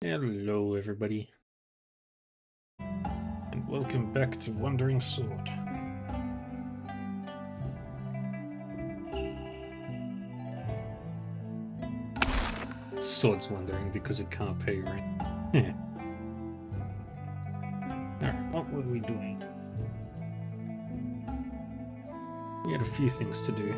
Hello, everybody, and welcome back to Wandering Sword. Sword's wandering because it can't pay rent. Alright, what were we doing? We had a few things to do.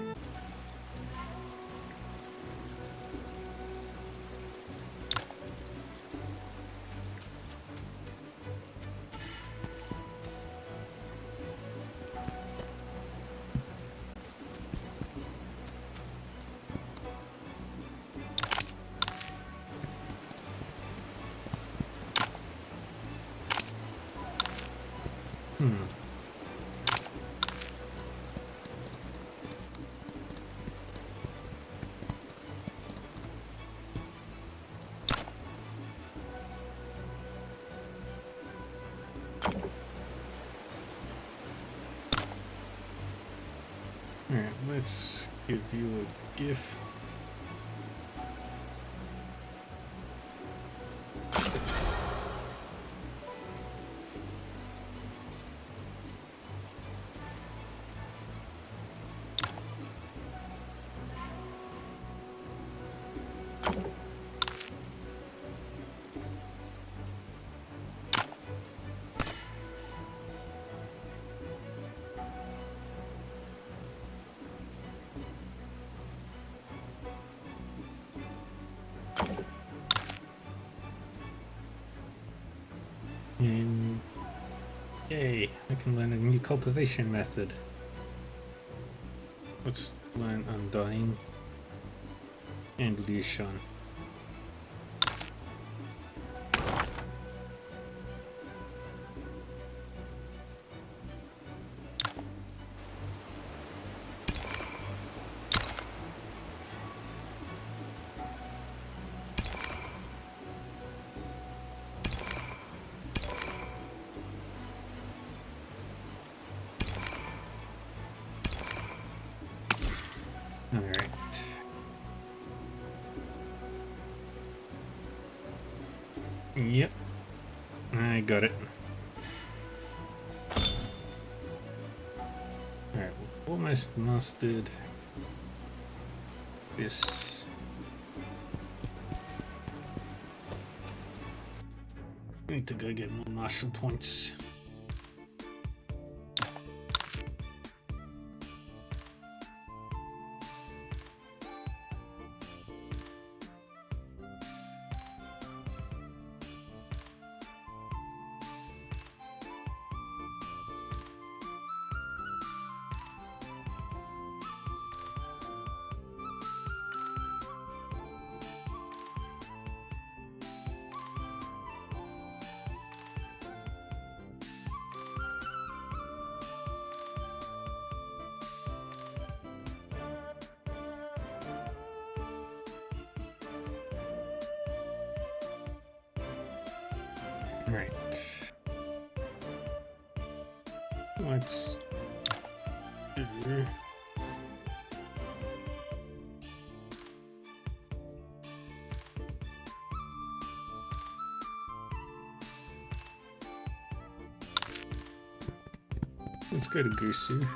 Alright, let's give you a gift. And yay, I can learn a new cultivation method. Let's learn Undying and Lucian. Alright. Yep. I got it. Alright, almost mastered this. Need to go get more martial points. Right. Let's do. Let's go to Gusu.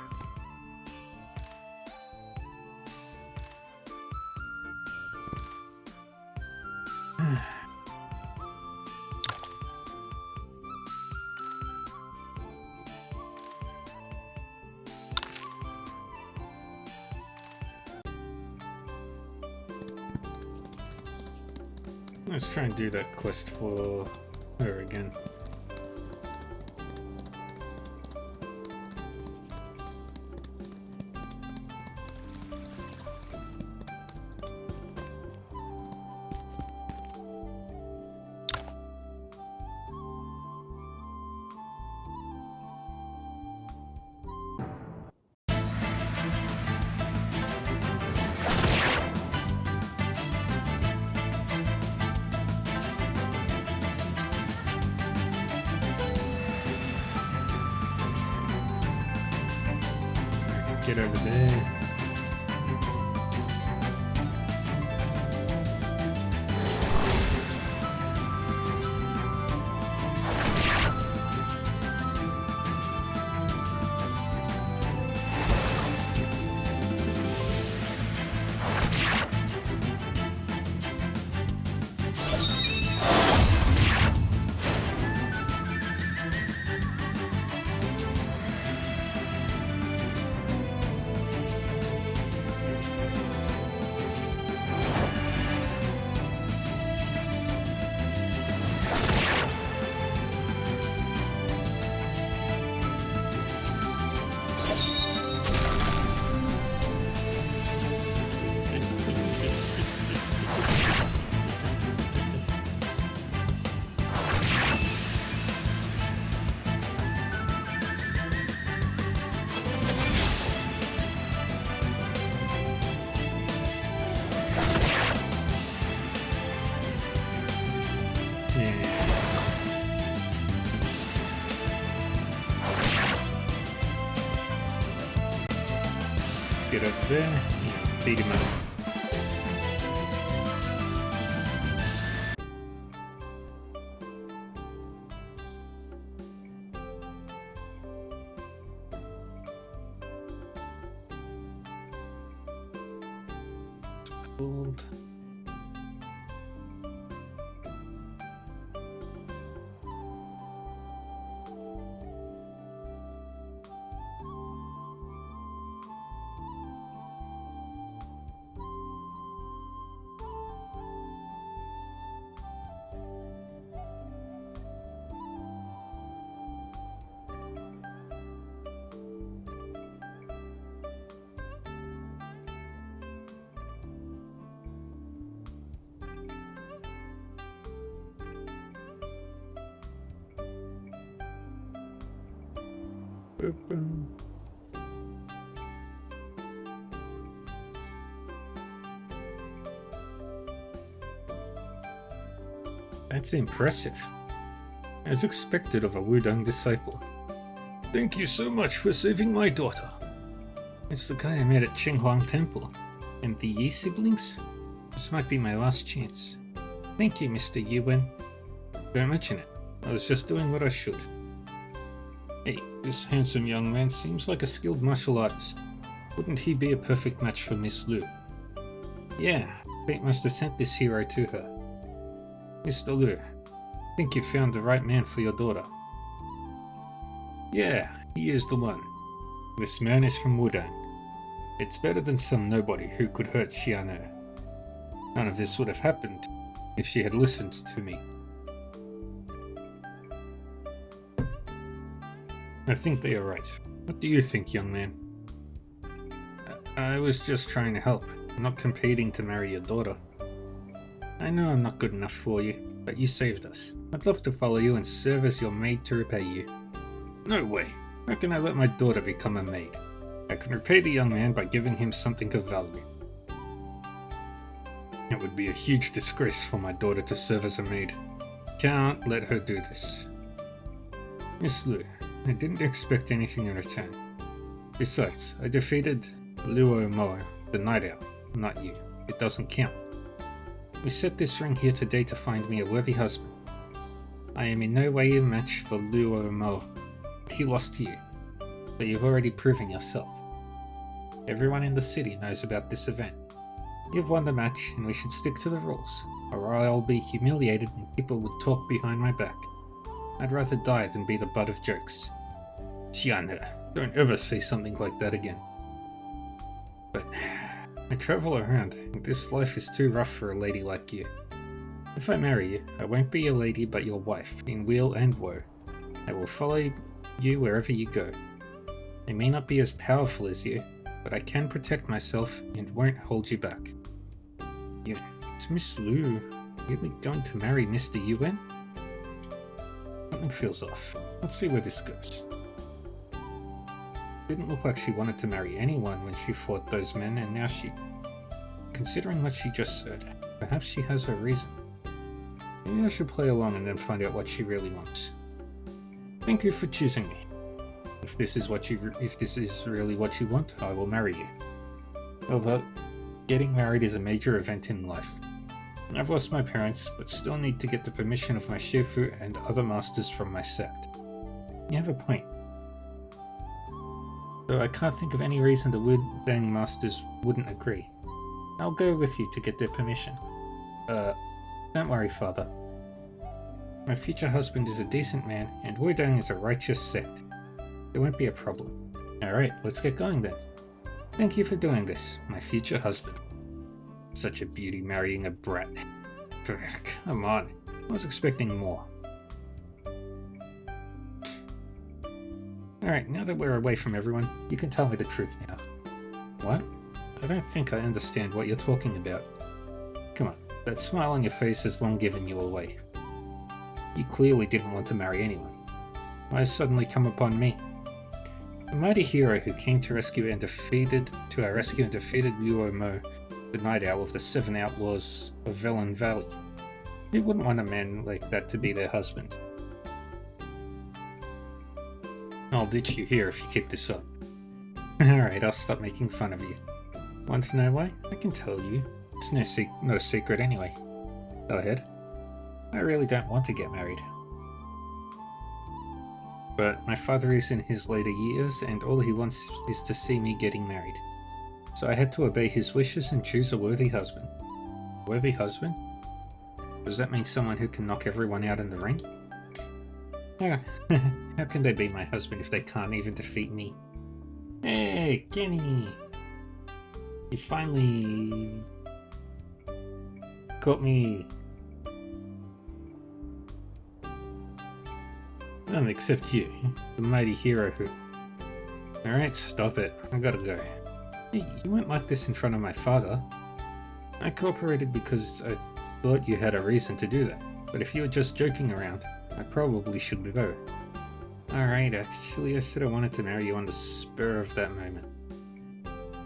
Let's try and do that quest for her again. Get over there. Get over there and beat him up. Gold. Open. That's impressive. As expected of a Wudang disciple. Thank you so much for saving my daughter. It's the guy I met at Qinghuang Temple. And the Yi siblings? This might be my last chance. Thank you, Mr. Yuwen. Don't mention it. I was just doing what I should. Hey, this handsome young man seems like a skilled martial artist. Wouldn't he be a perfect match for Miss Lu? Yeah, fate must have sent this hero to her. Mr. Lu, I think you found the right man for your daughter. Yeah, he is the one. This man is from Wudang. It's better than some nobody who could hurt Xian'e. None of this would have happened if she had listened to me. I think they are right. What do you think, young man? I was just trying to help, not competing to marry your daughter. I know I'm not good enough for you, but you saved us. I'd love to follow you and serve as your maid to repay you. No way! How can I let my daughter become a maid? I can repay the young man by giving him something of value. It would be a huge disgrace for my daughter to serve as a maid. Can't let her do this. Miss Lu, I didn't expect anything in return. Besides, I defeated Luo Mo, the Night Owl, not you. It doesn't count. We set this ring here today to find me a worthy husband. I am in no way a match for Luo Mo. He lost to you, so you've already proven yourself. Everyone in the city knows about this event. You've won the match, and we should stick to the rules, or I'll be humiliated and people would talk behind my back. I'd rather die than be the butt of jokes. Xian'e, don't ever say something like that again. But I travel around, and this life is too rough for a lady like you. If I marry you, I won't be your lady but your wife, in weal and woe. I will follow you wherever you go. I may not be as powerful as you, but I can protect myself and won't hold you back. Is Miss Lu really going to marry Mr. Yuwen? Something feels off. Let's see where this goes. Didn't look like she wanted to marry anyone when she fought those men, and now she... Considering what she just said, perhaps she has her reason. Maybe I should play along and then find out what she really wants. Thank you for choosing me. If this is really what you want, I will marry you. Although, getting married is a major event in life. I've lost my parents, but still need to get the permission of my Shifu and other masters from my sect. You have a point. Though I can't think of any reason the Wudang masters wouldn't agree. I'll go with you to get their permission. Don't worry, father. My future husband is a decent man, and Wudang is a righteous sect. It won't be a problem. Alright, let's get going then. Thank you for doing this, my future husband. Such a beauty marrying a brat. Come on, I was expecting more. Alright, now that we're away from everyone, you can tell me the truth now. What? I don't think I understand what you're talking about. Come on, that smile on your face has long given you away. You clearly didn't want to marry anyone. Why suddenly come upon me? A mighty hero who came to our rescue and defeated Luo Mo, the Night Owl of the 7 Outlaws of Velen Valley. Who wouldn't want a man like that to be their husband? I'll ditch you here if you keep this up. Alright, I'll stop making fun of you. Want to know why? I can tell you. It's no secret anyway. Go ahead. I really don't want to get married. But my father is in his later years, and all he wants is to see me getting married. So I had to obey his wishes and choose a worthy husband. Worthy husband? Does that mean someone who can knock everyone out in the ring? Oh, how can they be my husband if they can't even defeat me? Hey, Kenny! You finally got me. None except you, the mighty hero who... Alright, stop it. I gotta go. Hey, you weren't like this in front of my father. I cooperated because I thought you had a reason to do that. But if you were just joking around, I probably should go. Alright, actually I said I wanted to marry you on the spur of that moment.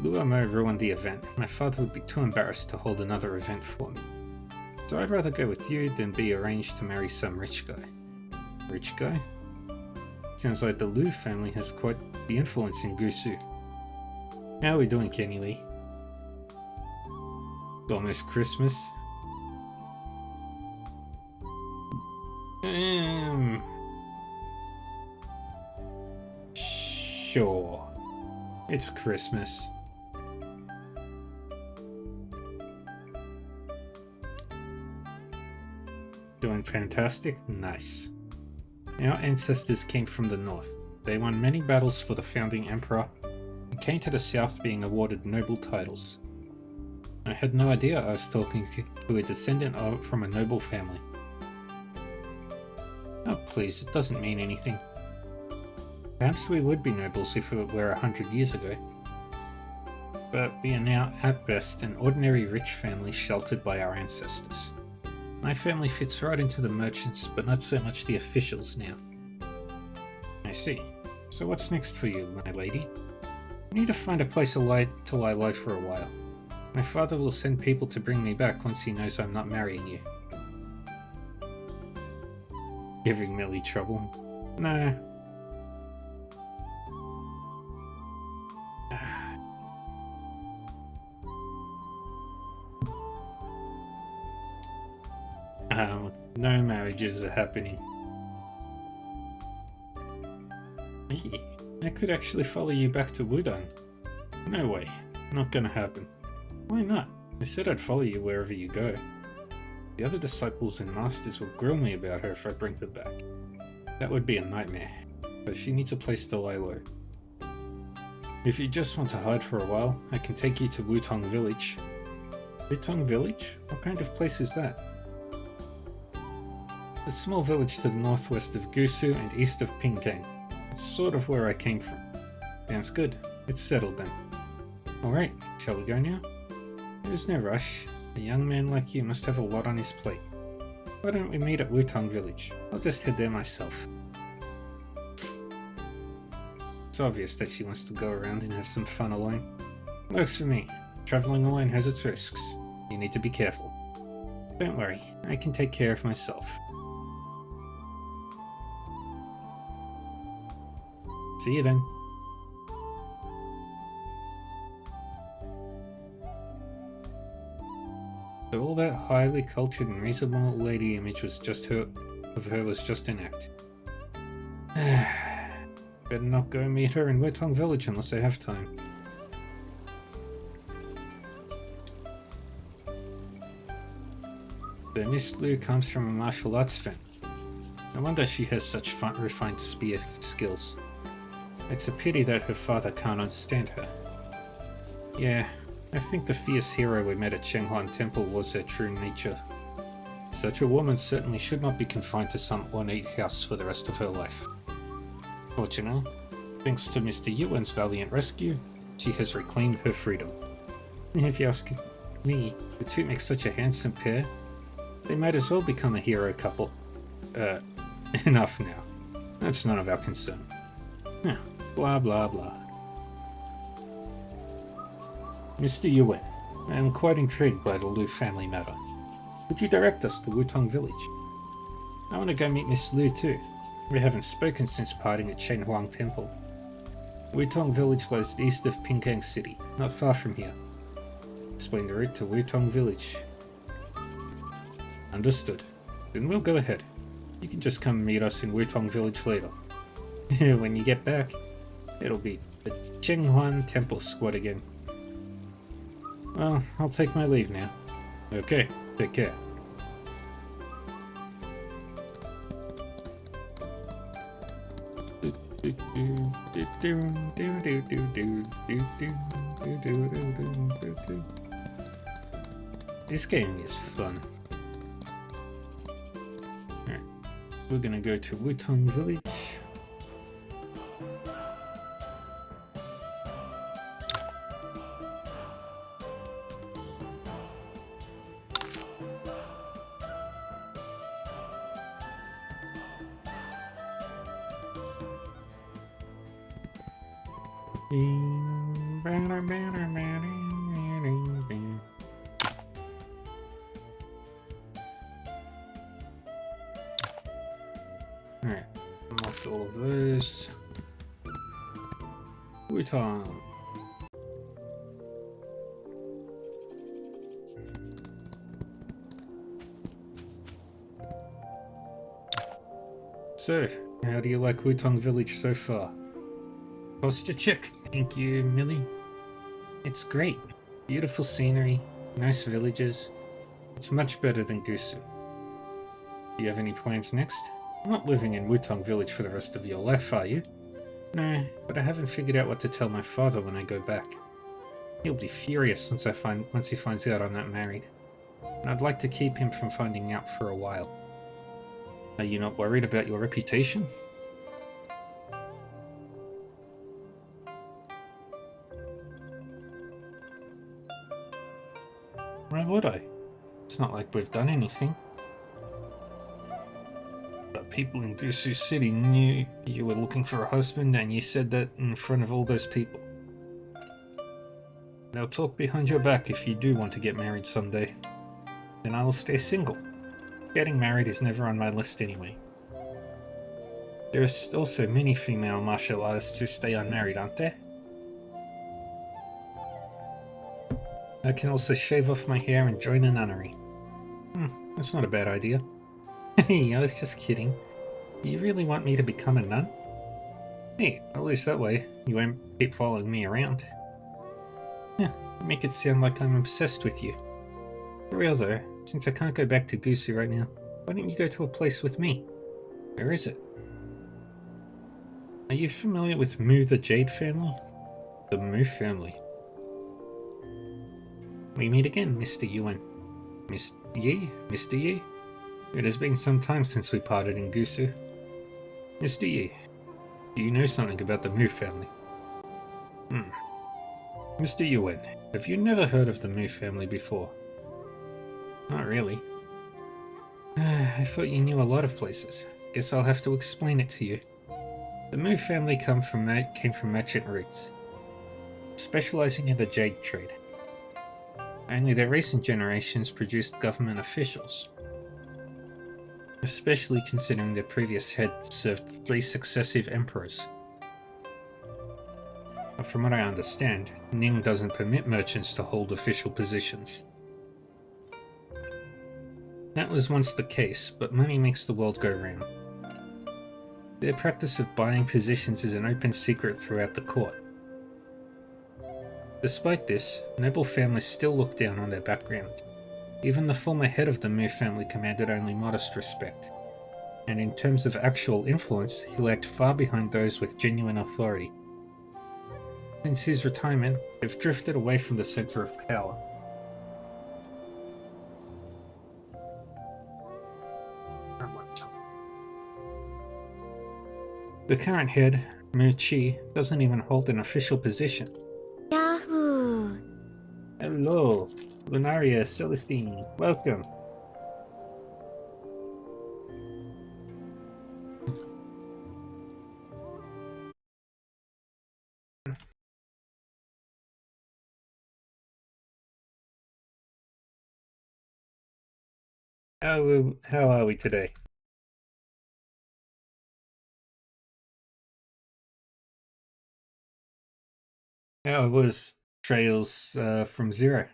Luomo ruined the event. My father would be too embarrassed to hold another event for me. So I'd rather go with you than be arranged to marry some rich guy. Rich guy? Sounds like the Lu family has quite the influence in Gusu. How are we doing, Kenny Lee? It's almost Christmas. Sure. It's Christmas. Doing fantastic? Nice. Our ancestors came from the north. They won many battles for the founding emperor and came to the south being awarded noble titles. I had no idea I was talking to a descendant from a noble family. Oh please, it doesn't mean anything. Perhaps we would be nobles if it were 100 years ago. But we are now, at best, an ordinary rich family sheltered by our ancestors. My family fits right into the merchants, but not so much the officials now. I see. So what's next for you, my lady? I need to find a place to lie low for a while. My father will send people to bring me back once he knows I'm not marrying you. Giving Millie trouble? No. No marriages are happening. Hey, I could actually follow you back to Wudang. No way, not gonna happen. Why not? I said I'd follow you wherever you go. The other disciples and masters will grill me about her if I bring her back. That would be a nightmare, but she needs a place to lie low. If you just want to hide for a while, I can take you to Wutong Village. Wutong Village? What kind of place is that? A small village to the northwest of Gusu and east of Pingkang. It's sort of where I came from. Sounds good. It's settled then. Alright, shall we go now? There's no rush. A young man like you must have a lot on his plate. Why don't we meet at Wutong Village? I'll just head there myself. It's obvious that she wants to go around and have some fun alone. Works for me. Traveling alone has its risks. You need to be careful. Don't worry, I can take care of myself. See you then. So all that highly cultured and reasonable lady image was just her was just an act. Better not go meet her in Wutong Village unless I have time. The Miss Lu comes from a martial arts fan. No wonder she has such refined spear skills. It's a pity that her father can't understand her. Yeah, I think the fierce hero we met at Chenghuan Temple was her true nature. Such a woman certainly should not be confined to some ornate house for the rest of her life. Fortunately, thanks to Mr. Yuan's valiant rescue, she has reclaimed her freedom. If you ask me, the two make such a handsome pair, they might as well become a hero couple. Enough now. That's none of our concern. Blah blah blah. Mr. Yuan, I am quite intrigued by the Lu family matter. Would you direct us to Wutong Village? I want to go meet Miss Lu too. We haven't spoken since parting at Chenghuang Temple. Wutong Village lies east of Pinkang City, not far from here. Explain the route to Wutong Village. Understood. Then we'll go ahead. You can just come meet us in Wutong Village later. When you get back, it'll be the Chenghuan Temple squad again. Well, I'll take my leave now. Okay, take care. This game is fun. Alright, we're gonna go to Wutong Village. Alright, unlocked all of those. Wutong. So, how do you like Wutong Village so far? Posture check. Thank you, Millie. It's great. Beautiful scenery, nice villages. It's much better than Gusu. Do you have any plans next? You're not living in Wutong Village for the rest of your life, are you? No, but I haven't figured out what to tell my father when I go back. He'll be furious once he finds out I'm not married. And I'd like to keep him from finding out for a while. Are you not worried about your reputation? Why would I? It's not like we've done anything. But people in Gusu City knew you were looking for a husband and you said that in front of all those people. They'll talk behind your back if you do want to get married someday. Then I will stay single. Getting married is never on my list anyway. There are also many female martial artists who stay unmarried, aren't there? I can also shave off my hair and join a nunnery. That's not a bad idea. Hey, I was just kidding. You really want me to become a nun? Hey, at least that way you won't keep following me around. Yeah, make it sound like I'm obsessed with you. For real though, since I can't go back to Gusu right now, why don't you go to a place with me? Where is it? Are you familiar with Mu the Jade family? The Mu family. We meet again, Mr. Yuan. Miss Yi? Mr. Yi? It has been some time since we parted in Gusu. Mr. Yi, do you know something about the Mu family? Mr. Yuan, have you never heard of the Mu family before? Not really. I thought you knew a lot of places. Guess I'll have to explain it to you. The Mu family came from merchant roots, specializing in the jade trade. Only their recent generations produced government officials, especially considering their previous head served 3 successive emperors. But from what I understand, Ning doesn't permit merchants to hold official positions. That was once the case, but money makes the world go round. Their practice of buying positions is an open secret throughout the court. Despite this, noble families still look down on their background. Even the former head of the Mu family commanded only modest respect, and in terms of actual influence, he lagged far behind those with genuine authority. Since his retirement, they've drifted away from the center of power. The current head, Mu Qi, doesn't even hold an official position. Yahoo! Hello, Lunaria Celestine, welcome. How are we today? Yeah, it was Trails from Zero.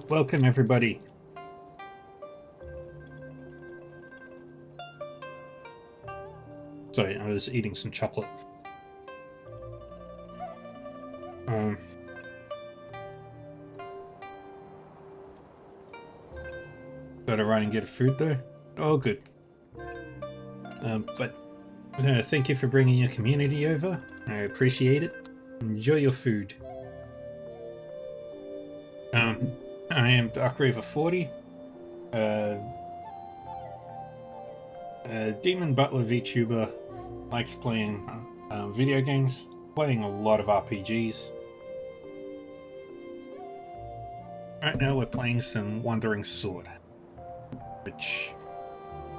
Welcome everybody. Sorry, I was eating some chocolate. Gotta run and get food though. Oh, good. But thank you for bringing your community over. I appreciate it. Enjoy your food. I am Dark Raver 40. Demon Butler VTuber, likes playing video games, playing a lot of RPGs. Right now we're playing some Wandering Sword, which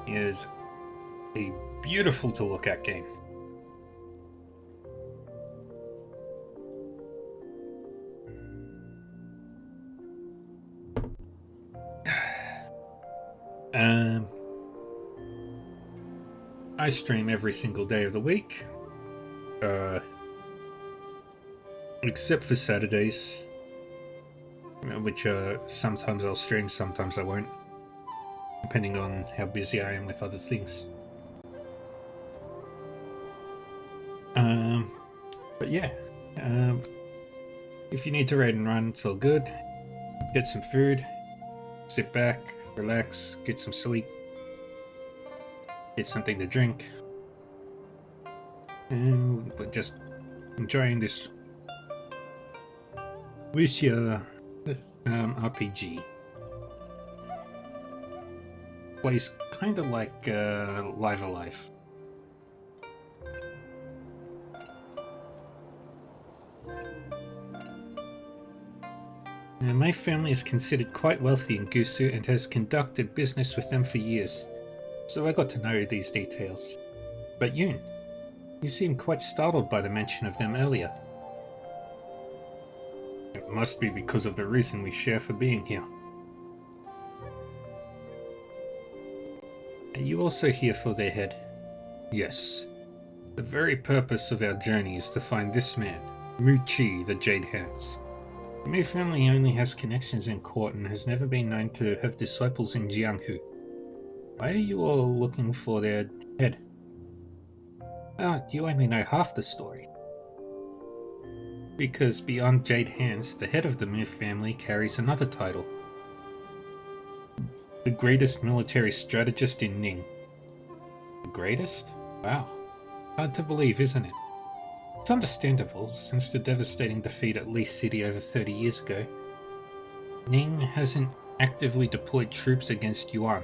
is a beautiful to look at game. I stream every single day of the week, except for Saturdays, which sometimes I'll stream, sometimes I won't, depending on how busy I am with other things. But yeah, if you need to raid and run, it's all good. Get some food, sit back, relax, get some sleep, get something to drink, and we're just enjoying this Wuxia RPG. Plays kind of like Live Alive. My family is considered quite wealthy in Gusu and has conducted business with them for years, so I got to know these details. But Yoon, you seemed quite startled by the mention of them earlier. It must be because of the reason we share for being here. Are you also here for their head? Yes. The very purpose of our journey is to find this man, Mu Chi, the Jade Hands. The Mu family only has connections in court and has never been known to have disciples in Jianghu. Why are you all looking for their head? Oh, you only know half the story. Because beyond Jade Hands, the head of the Mu family carries another title. The greatest military strategist in Ning. The greatest? Wow. Hard to believe, isn't it? It's understandable, since the devastating defeat at Lee City over 30 years ago. Ning hasn't actively deployed troops against Yuan.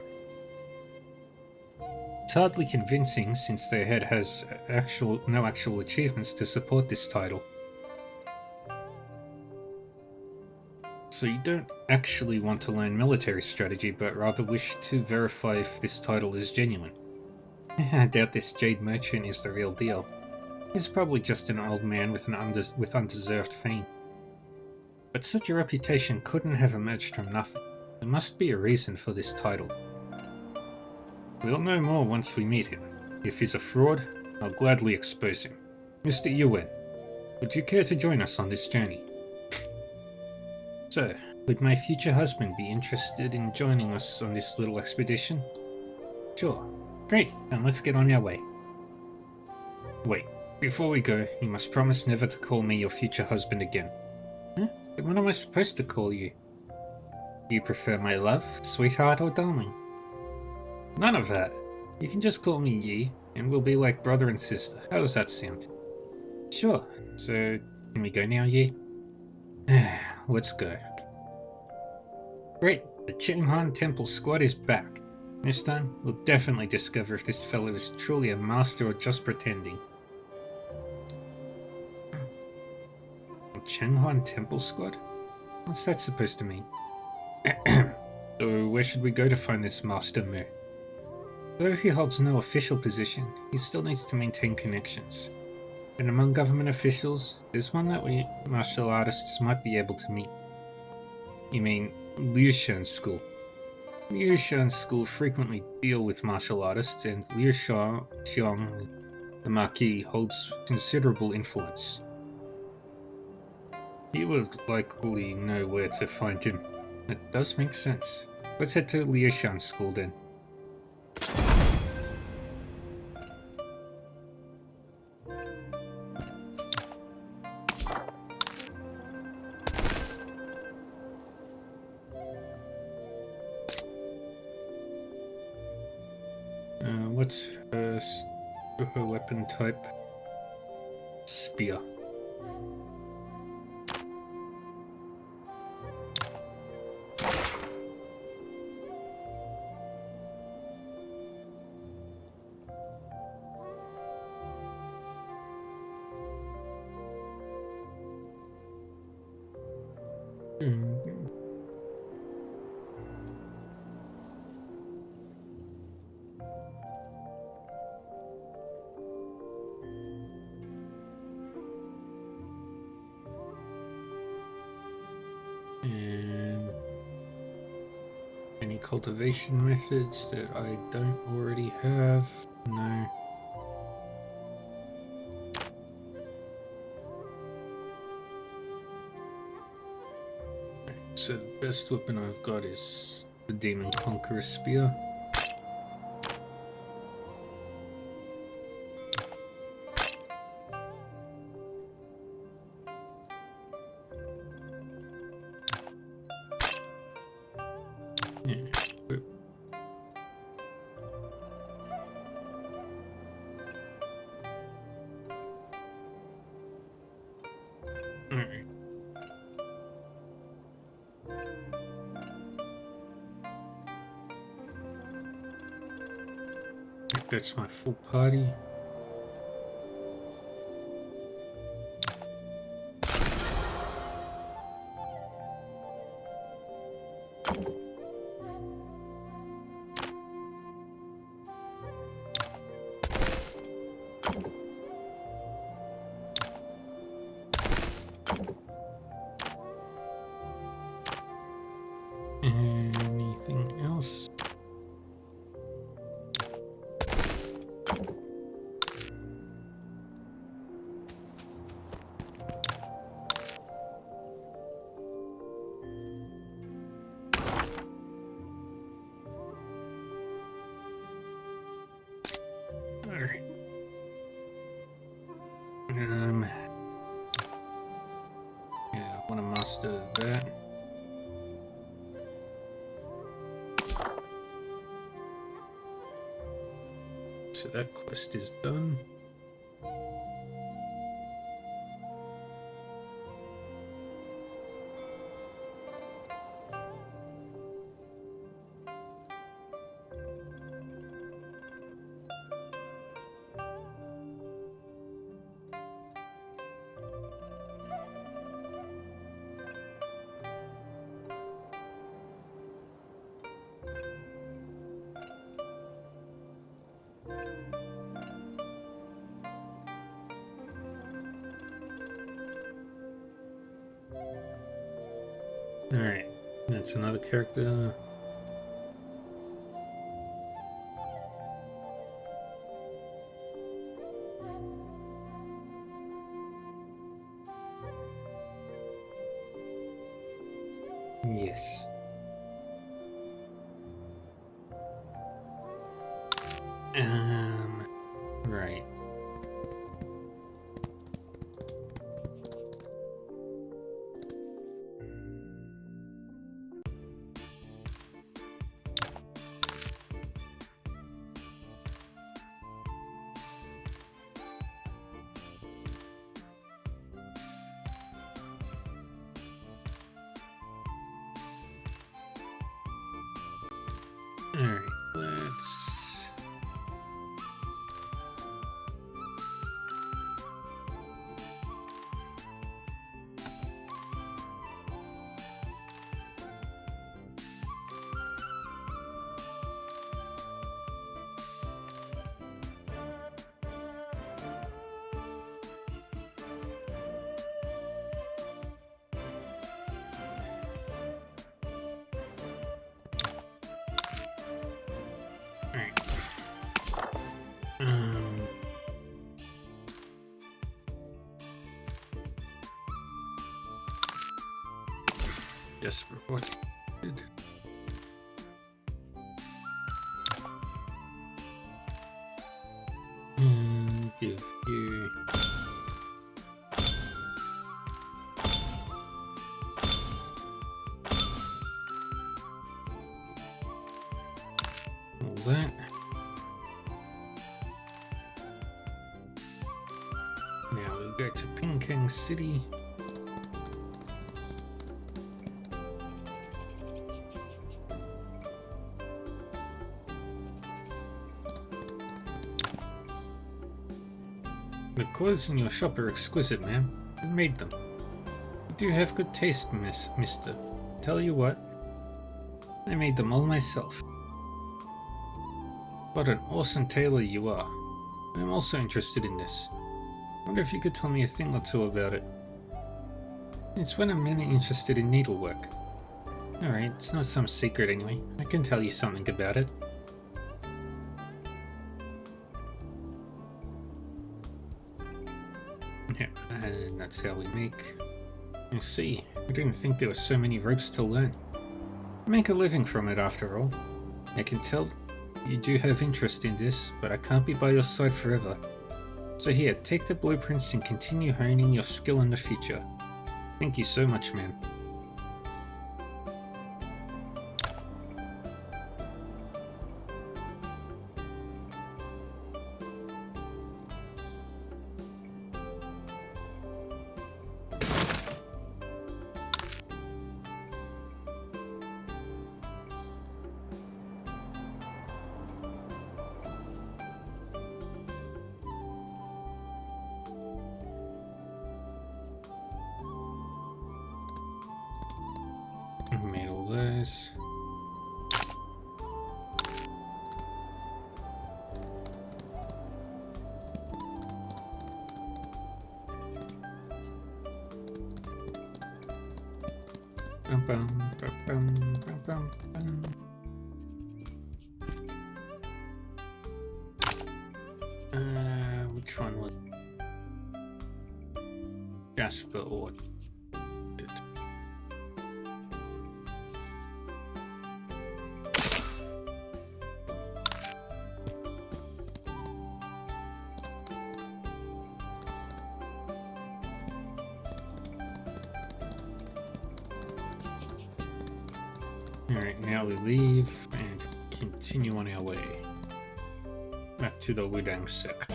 It's hardly convincing, since their head has no actual achievements to support this title. So you don't actually want to learn military strategy, but rather wish to verify if this title is genuine. I doubt this Jade Merchant is the real deal. He's probably just an old man with undeserved fame. But such a reputation couldn't have emerged from nothing. There must be a reason for this title. We'll know more once we meet him. If he's a fraud, I'll gladly expose him. Mr. Yuen, would you care to join us on this journey? So, would my future husband be interested in joining us on this little expedition? Sure. Great, then let's get on our way. Wait. Before we go, you must promise never to call me your future husband again. Huh? What am I supposed to call you? Do you prefer my love, sweetheart, or darling? None of that. You can just call me Yi, and we'll be like brother and sister. How does that sound? Sure. So, can we go now, Yi? Let's go. Great, the Chenghan Temple squad is back. This time, we'll definitely discover if this fellow is truly a master or just pretending. Chenghan Temple Squad? What's that supposed to mean? So where should we go to find this Master Mu? Though he holds no official position, he still needs to maintain connections. And among government officials, there's one that we martial artists might be able to meet. You mean Liu Shen School? Liushan School frequently deal with martial artists, and Liu Xiong, the Marquis, holds considerable influence. You would likely know where to find him. It does make sense. Let's head to Liushan School then. What's her weapon type? Spear. And any cultivation methods that I don't already have? No. So the best weapon I've got is the Demon Conqueror Spear. Alright. I think that's my full party. Anything else? Alright. Yeah, I want to master that. So that quest is done. Alright, that's another character. Yes. Right. Alright, let's... Just reported. Give you all that. Now we go to Pinkang City. The clothes in your shop are exquisite, ma'am. Who made them? You do have good taste, mister. Tell you what, I made them all myself. What an awesome tailor you are. I'm also interested in this. Wonder if you could tell me a thing or two about it. It's when I'm mainly interested in needlework. Alright, it's not some secret anyway. I can tell you something about it. Yeah, and that's how we make. I see. I didn't think there were so many ropes to learn. Make a living from it after all. I can tell you do have interest in this, but I can't be by your side forever. So here, take the blueprints and continue honing your skill in the future. Thank you so much, ma'am. Made all those. Bum, bum, bum, bum, bum, bum. Which one was Jasper or Alright, now we leave and continue on our way back to the Wudang sect.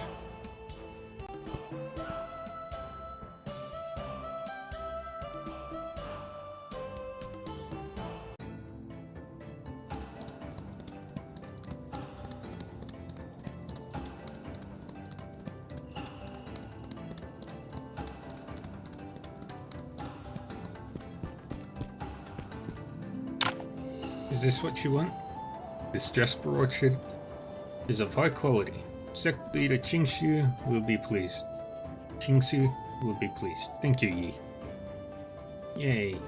Is this what you want? This Jasper orchard is of high quality. Sect leader Qingxu will be pleased. Qingxu will be pleased. Thank you, Yi. Yay.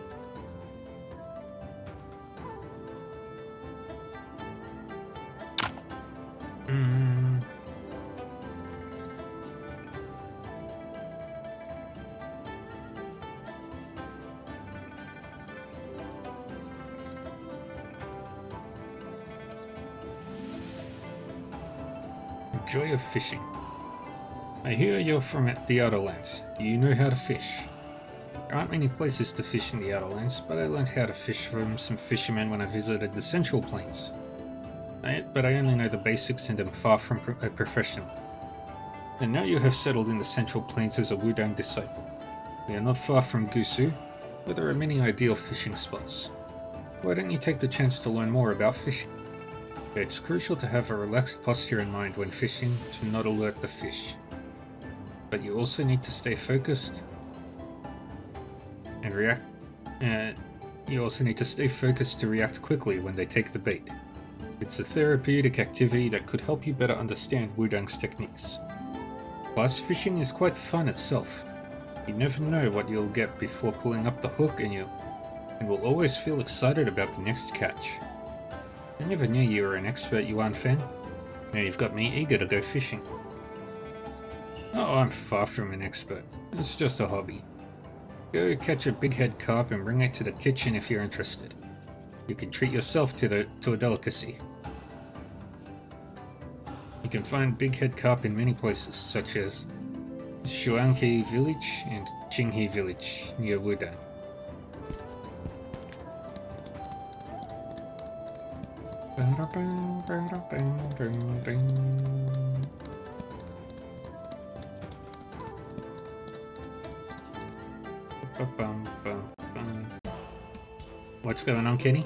Joy of fishing. I hear you're from the Outerlands. Do you know how to fish? There aren't many places to fish in the Outerlands, but I learned how to fish from some fishermen when I visited the Central Plains. But I only know the basics and am far from a professional. And now you have settled in the Central Plains as a Wudang disciple. We are not far from Gusu, where there are many ideal fishing spots. Why don't you take the chance to learn more about fishing? It's crucial to have a relaxed posture in mind when fishing to not alert the fish. But you also need to stay focused and react. You also need to stay focused to react quickly when they take the bait. It's a therapeutic activity that could help you better understand Wudang's techniques. Plus, fishing is quite fun itself. You never know what you'll get before pulling up the hook, and will always feel excited about the next catch. I never knew you were an expert, Yuan Fan. Now you've got me eager to go fishing. Oh, I'm far from an expert. It's just a hobby. Go catch a big-head carp and bring it to the kitchen if you're interested. You can treat yourself to a delicacy. You can find big-head carp in many places, such as Shuanke Village and Qinghe Village near Wudan. What's going on, Kenny?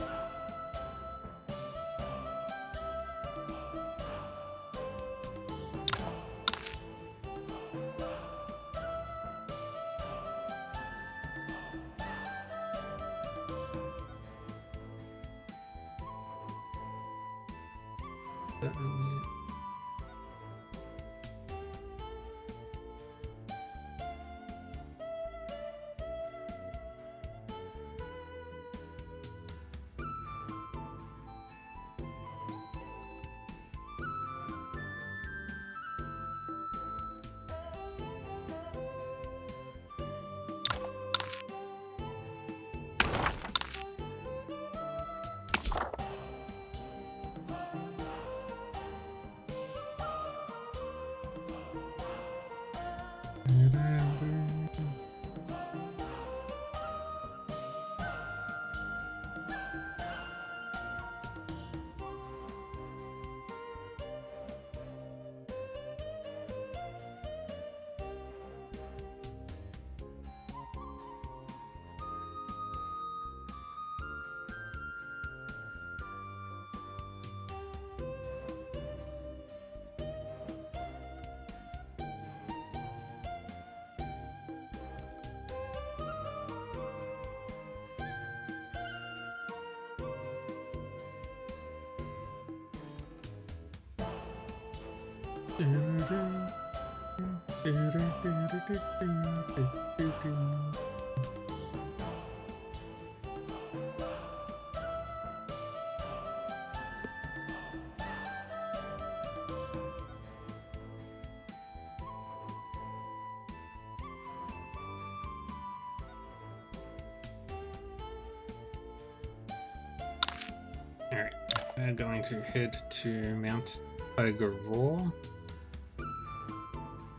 Alright, we're going to head to Mount Tiger Roar,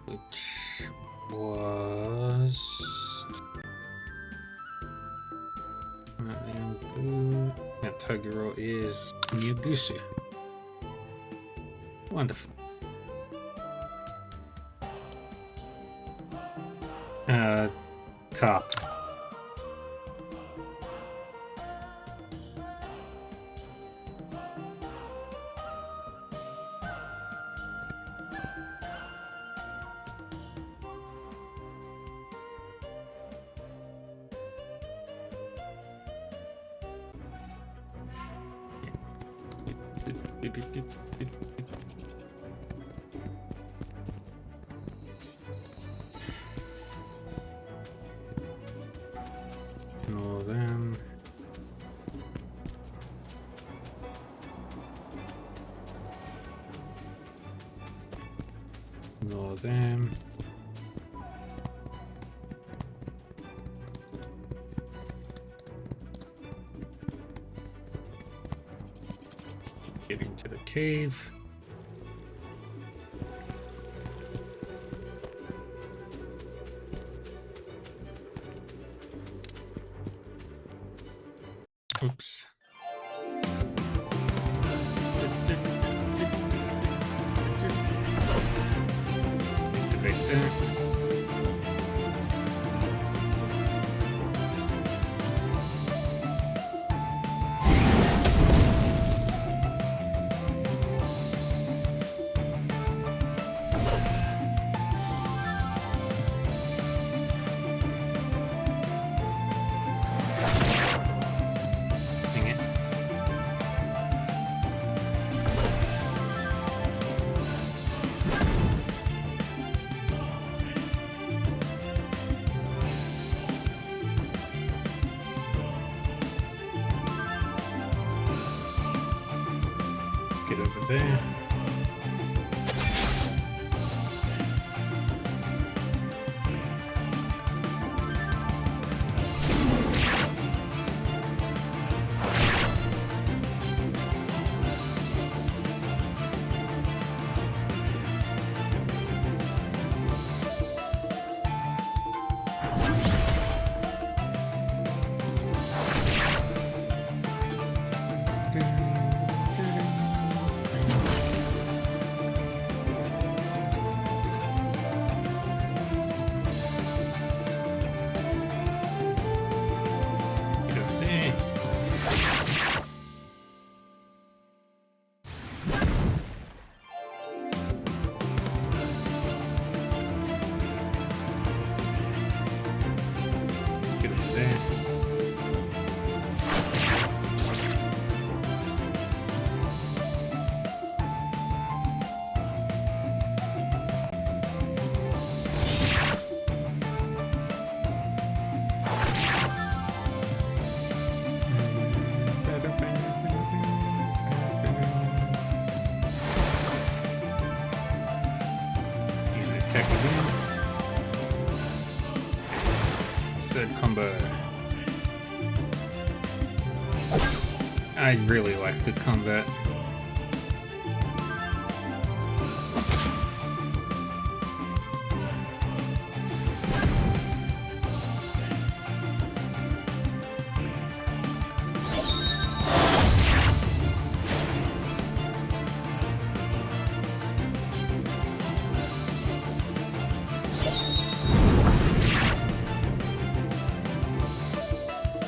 which was Mount Tiger Roar is near Gusu. Wonderful. Carp. Ignore them. Ignore them. Get into the cave. Oops. Activate that. Dang it. Get over there. there. Attack again. Third combo. I really like the combat.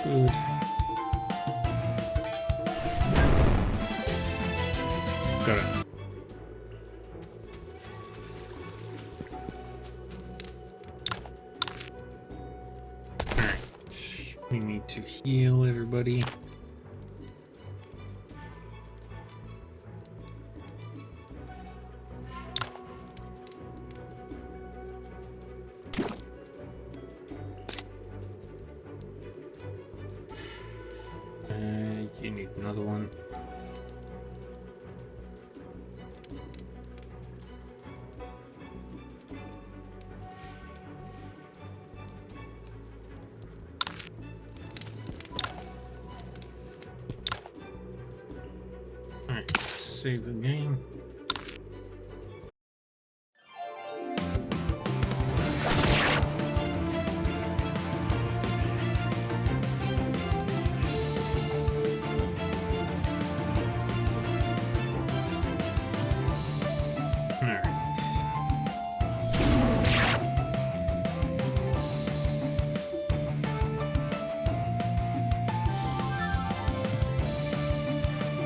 Good. Got it. Alright. We need to heal everybody. You need another one. Alright, save the game.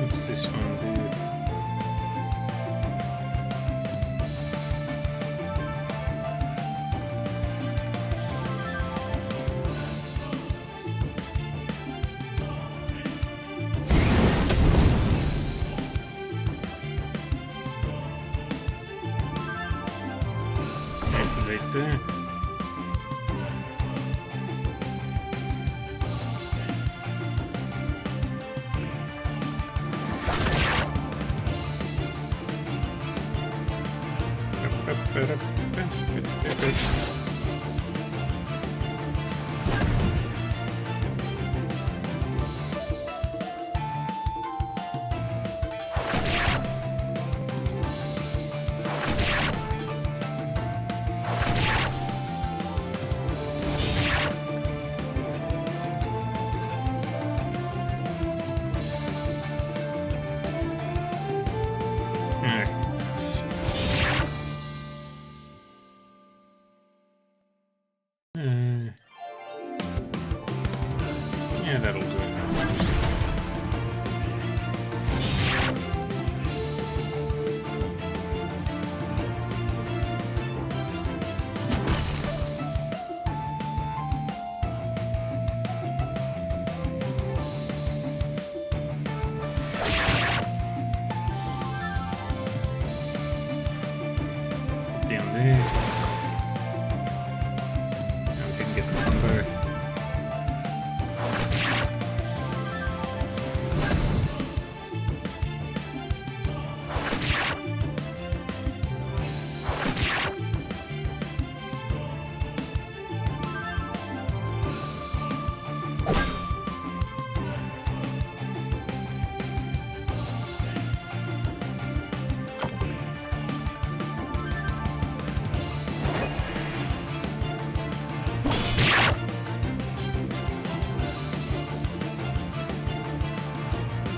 What's this one do? Activate that. Yeah, that'll do it. Down there. Now we can get the combo.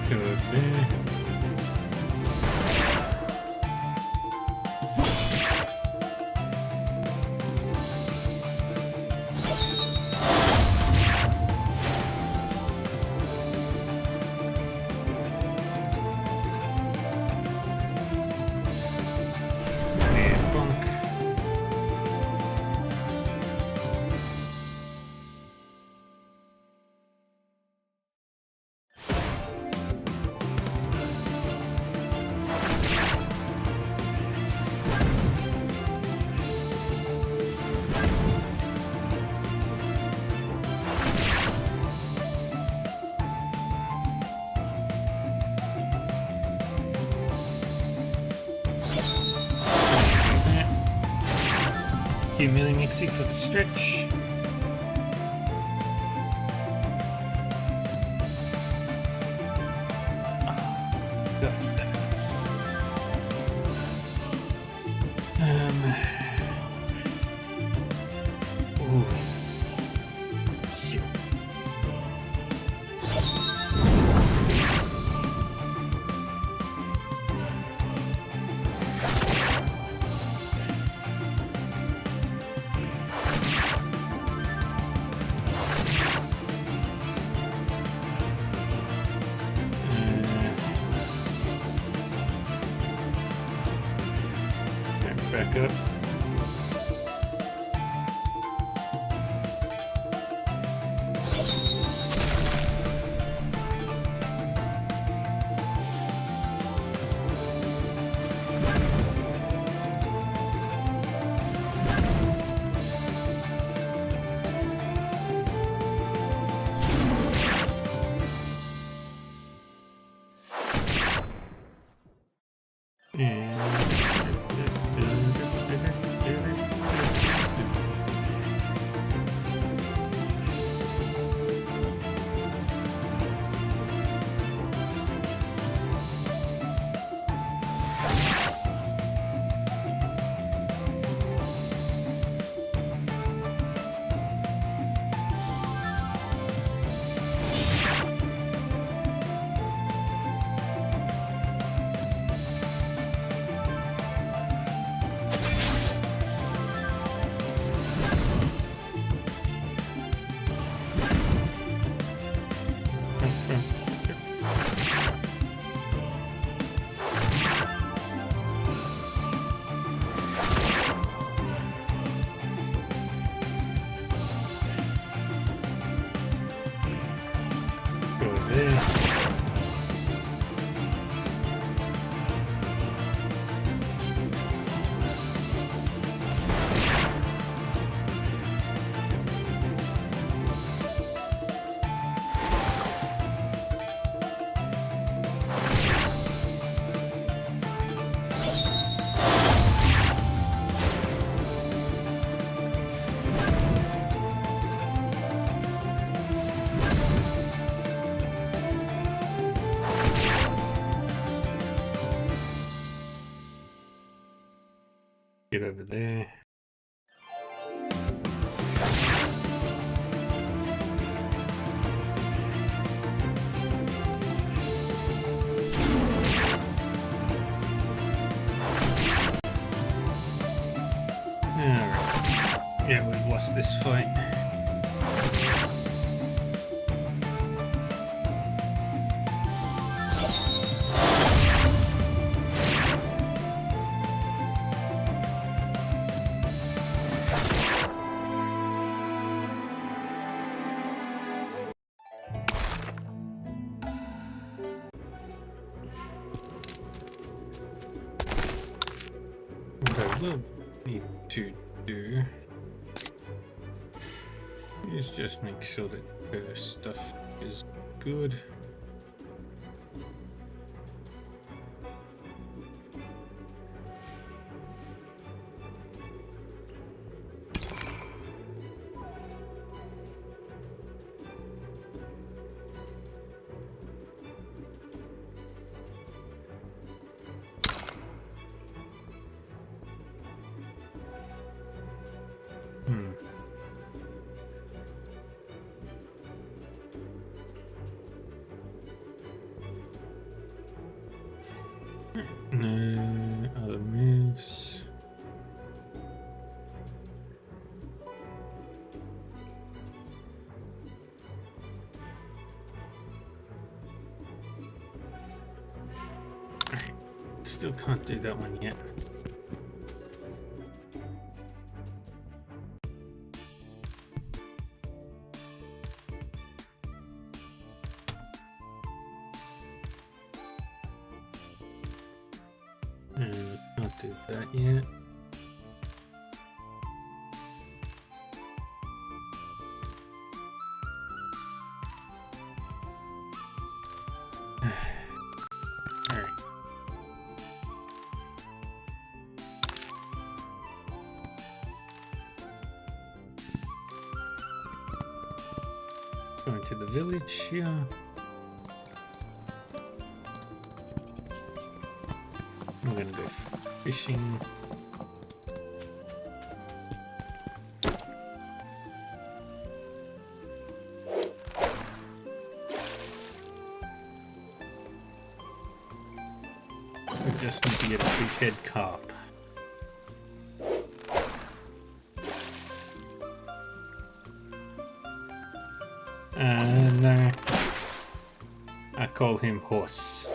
Good there. Yeah, bonk. you, Millie Nixie, for the stretch. Ooh. Shit. Back up. Go there. Get over there. Alright. Yeah, we've lost this fight. What I will need to do is just make sure that her stuff is good. No other moves. Alright, still can't do that one yet. Can't do that yet. Alright. Going to the village here. I'm gonna go fishing. We just need to get a big head carp. And I call him Horse.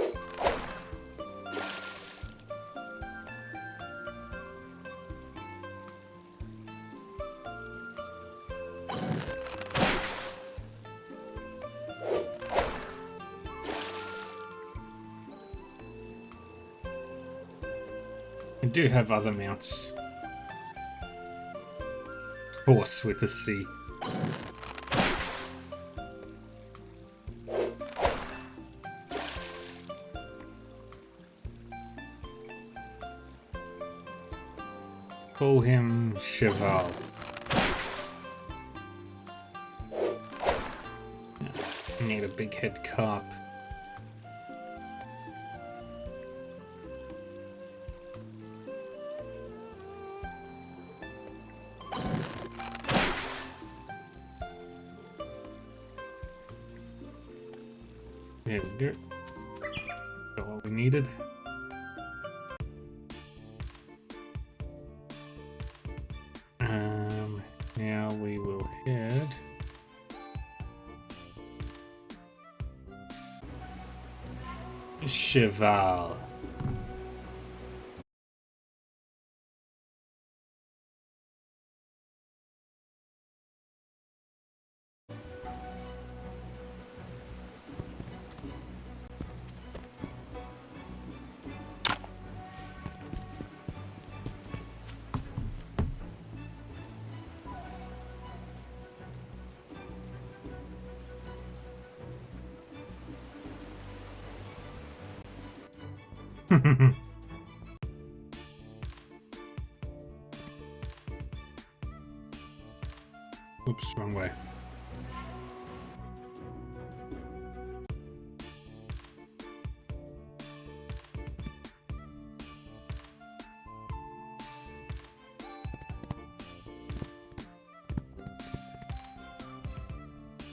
I do have other mounts. Horse with a C. Call him Cheval. I need a big head carp. There we go. Got what we needed. Now we will head Cheval. Oops, wrong way.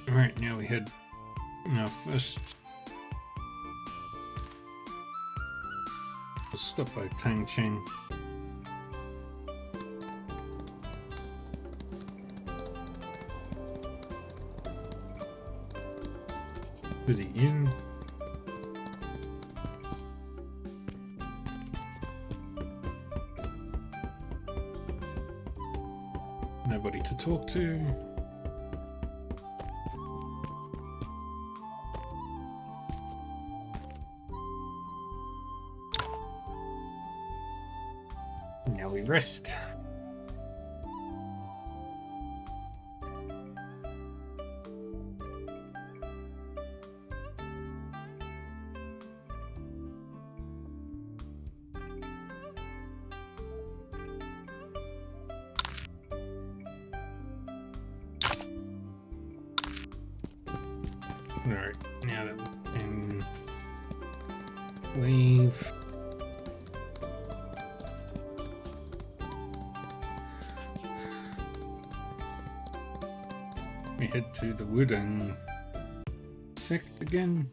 Alright, now we head first. We'll stop by Tangcheng. To the inn. Nobody to talk to. Now we rest. Alright, now that we can leave. We head to the wooden sect again.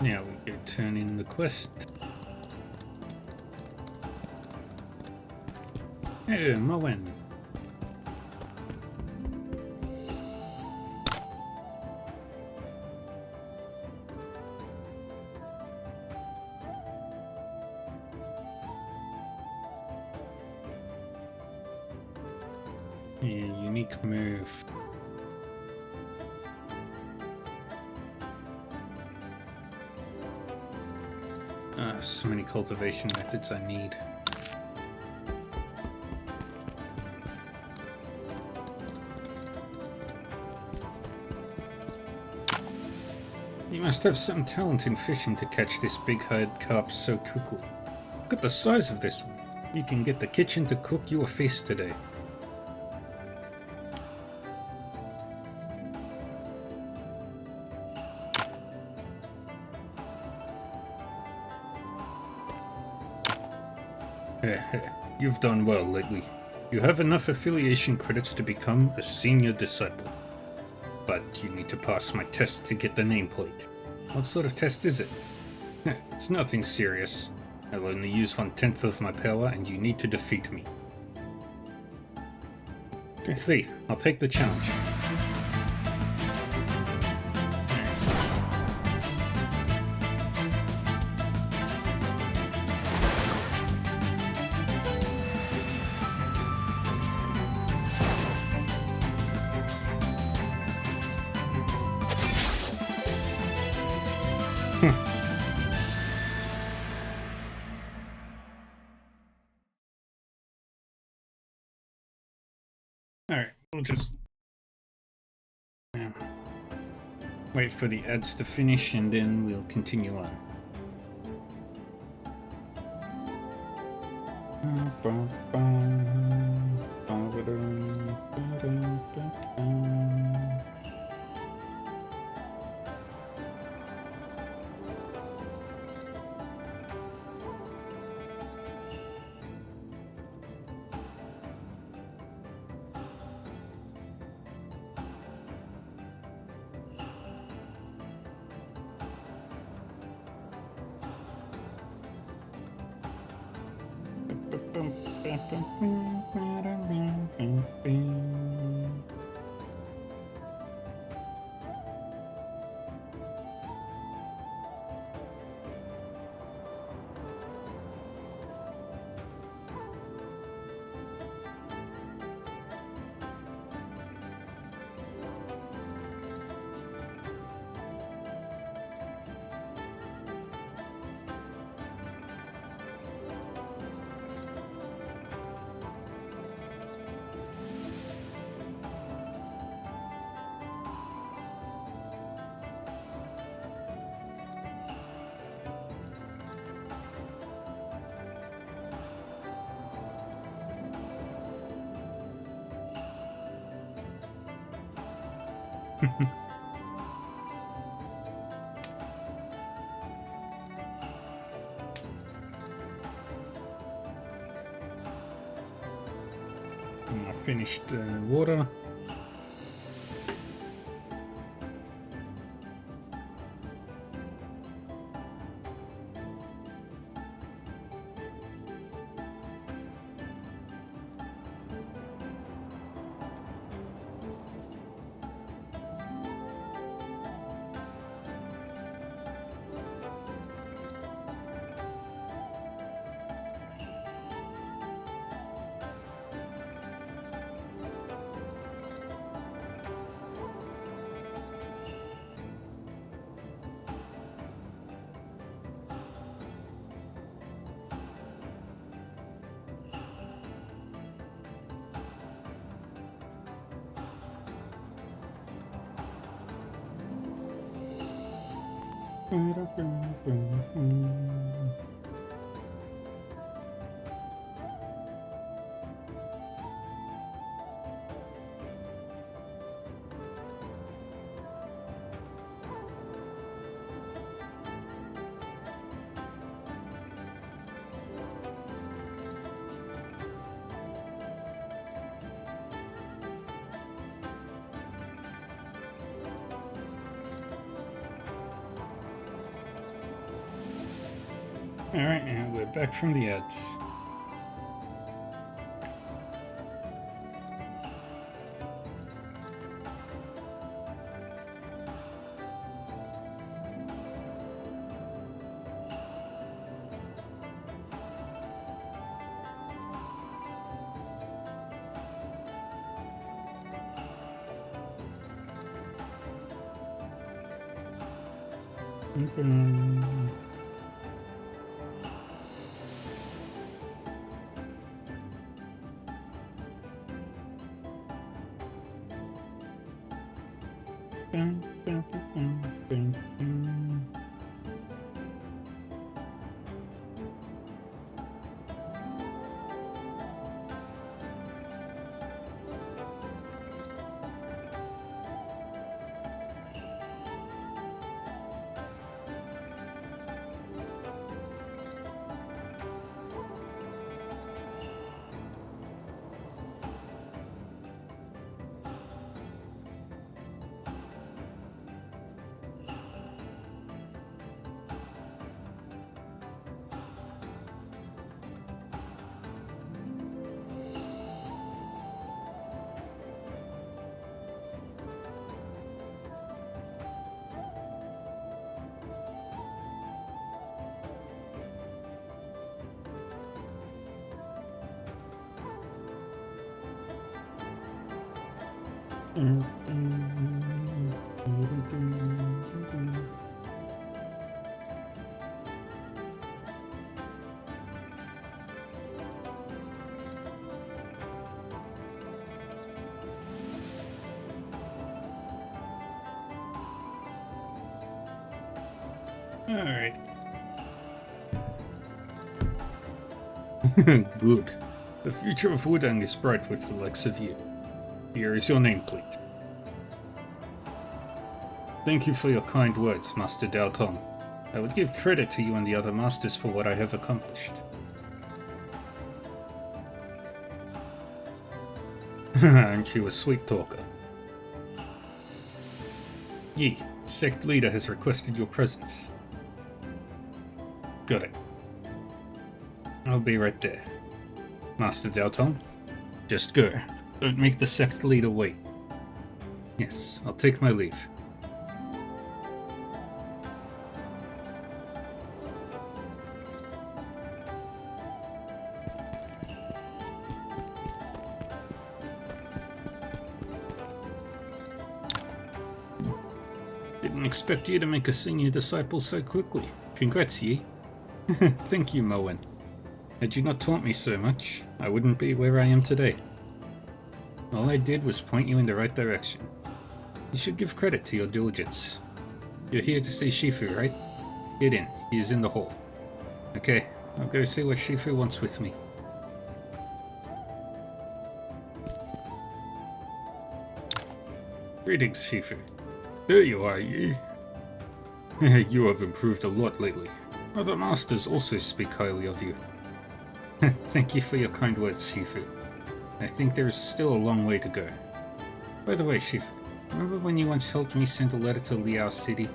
Now we go turn in the quest. Hey, Moen. Yeah, unique move. So many cultivation methods I need. You must have some talent in fishing to catch this big-haired carp so quickly. Look at the size of this one. You can get the kitchen to cook you a feast today. You've done well lately. You have enough affiliation credits to become a senior disciple. But you need to pass my test to get the nameplate. What sort of test is it? It's nothing serious. I'll only use 1/10 of my power and you need to defeat me. I see. I'll take the challenge. Alright, we'll just wait for the ads to finish and then we'll continue on. I finished water. Alright, now we're back from the ads. Alright. Good. The future of Wudang is bright with the likes of you. Here is your nameplate. Thank you for your kind words, Master Dao Tong. I would give credit to you and the other masters for what I have accomplished. Aren't you a sweet talker? Yi, sect leader has requested your presence. Got it. I'll be right there. Master Dao Tong, just go. Don't make the sect leader wait. Yes, I'll take my leave. Didn't expect you to make a senior disciple so quickly. Congrats, Yi. Thank you, Moen. Had you not taught me so much, I wouldn't be where I am today. All I did was point you in the right direction. You should give credit to your diligence. You're here to see Shifu, right? Get in. He is in the hall. Okay, I'll go see what Shifu wants with me. Greetings, Shifu. There you are, Yi. You have improved a lot lately. Other masters also speak highly of you. Thank you for your kind words, Shifu. I think there is still a long way to go. By the way, Shifu, remember when you once helped me send a letter to Liao City?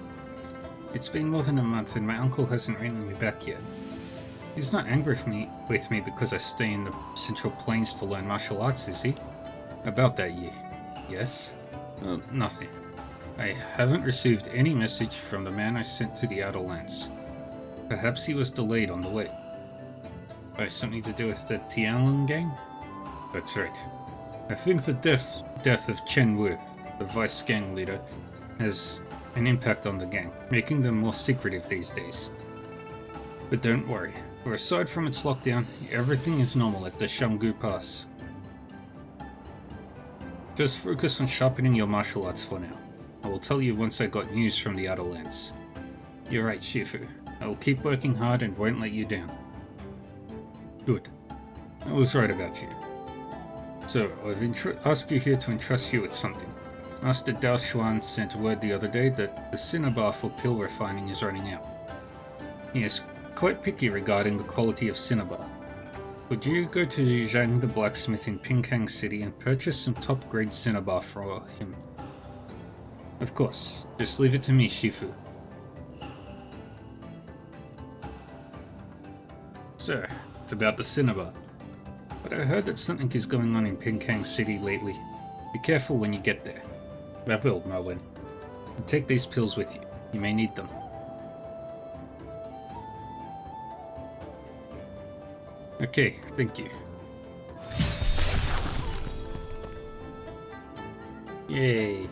It's been more than a month and my uncle hasn't written me back yet. He's not angry with me because I stay in the Central Plains to learn martial arts, is he? About that, Yi. Yes? Nothing. I haven't received any message from the man I sent to the Outer Lands. Perhaps he was delayed on the way. By something to do with the Tianlong gang? That's right. I think the death of Chen Wu, the vice gang leader, has an impact on the gang, making them more secretive these days. But don't worry, for aside from its lockdown, everything is normal at the Shamgu Pass. Just focus on sharpening your martial arts for now. I will tell you once I got news from the Outer Lands. You're right, Shifu. I will keep working hard and won't let you down. Good. I was right about you. So, I've asked you here to entrust you with something. Master Dao Xuan sent word the other day that the cinnabar for pill refining is running out. He is quite picky regarding the quality of cinnabar. Would you go to Zhang the blacksmith in Pinkang City and purchase some top-grade cinnabar for him? Of course. Just leave it to me, Shifu. Sir, it's about the cinnabar. But I heard that something is going on in Pinkang City lately. Be careful when you get there. I will, Moen. And take these pills with you. You may need them. Okay, thank you. Yay.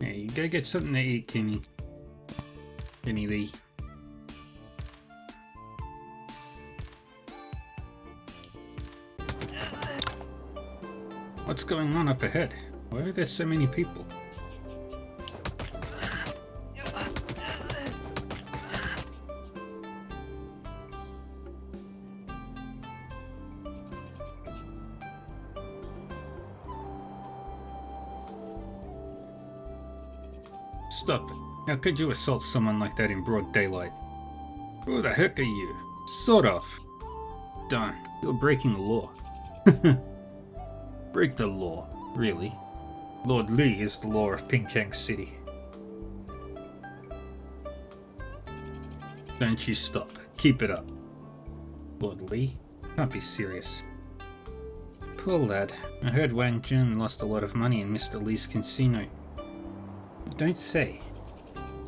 Hey, you go get something to eat, Kenny. Kenny Lee. What's going on up ahead? Why are there so many people? Stop it. How could you assault someone like that in broad daylight? Who the heck are you? Sort of. Darn, you're breaking the law. Break the law, really? Lord Lee is the law of Pinkang City. Don't you stop. Keep it up. Lord Lee? Can't be serious. Poor lad. I heard Wang Jun lost a lot of money in Mr. Lee's casino. You don't say.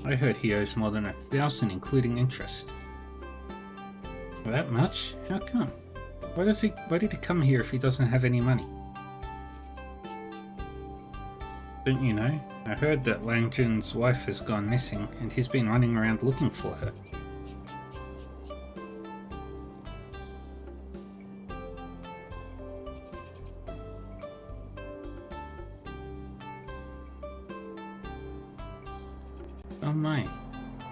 I heard he owes more than 1,000 including interest. That much? How come? Why did he come here if he doesn't have any money? Don't you know? I heard that Wang Jun's wife has gone missing and he's been running around looking for her. Oh my.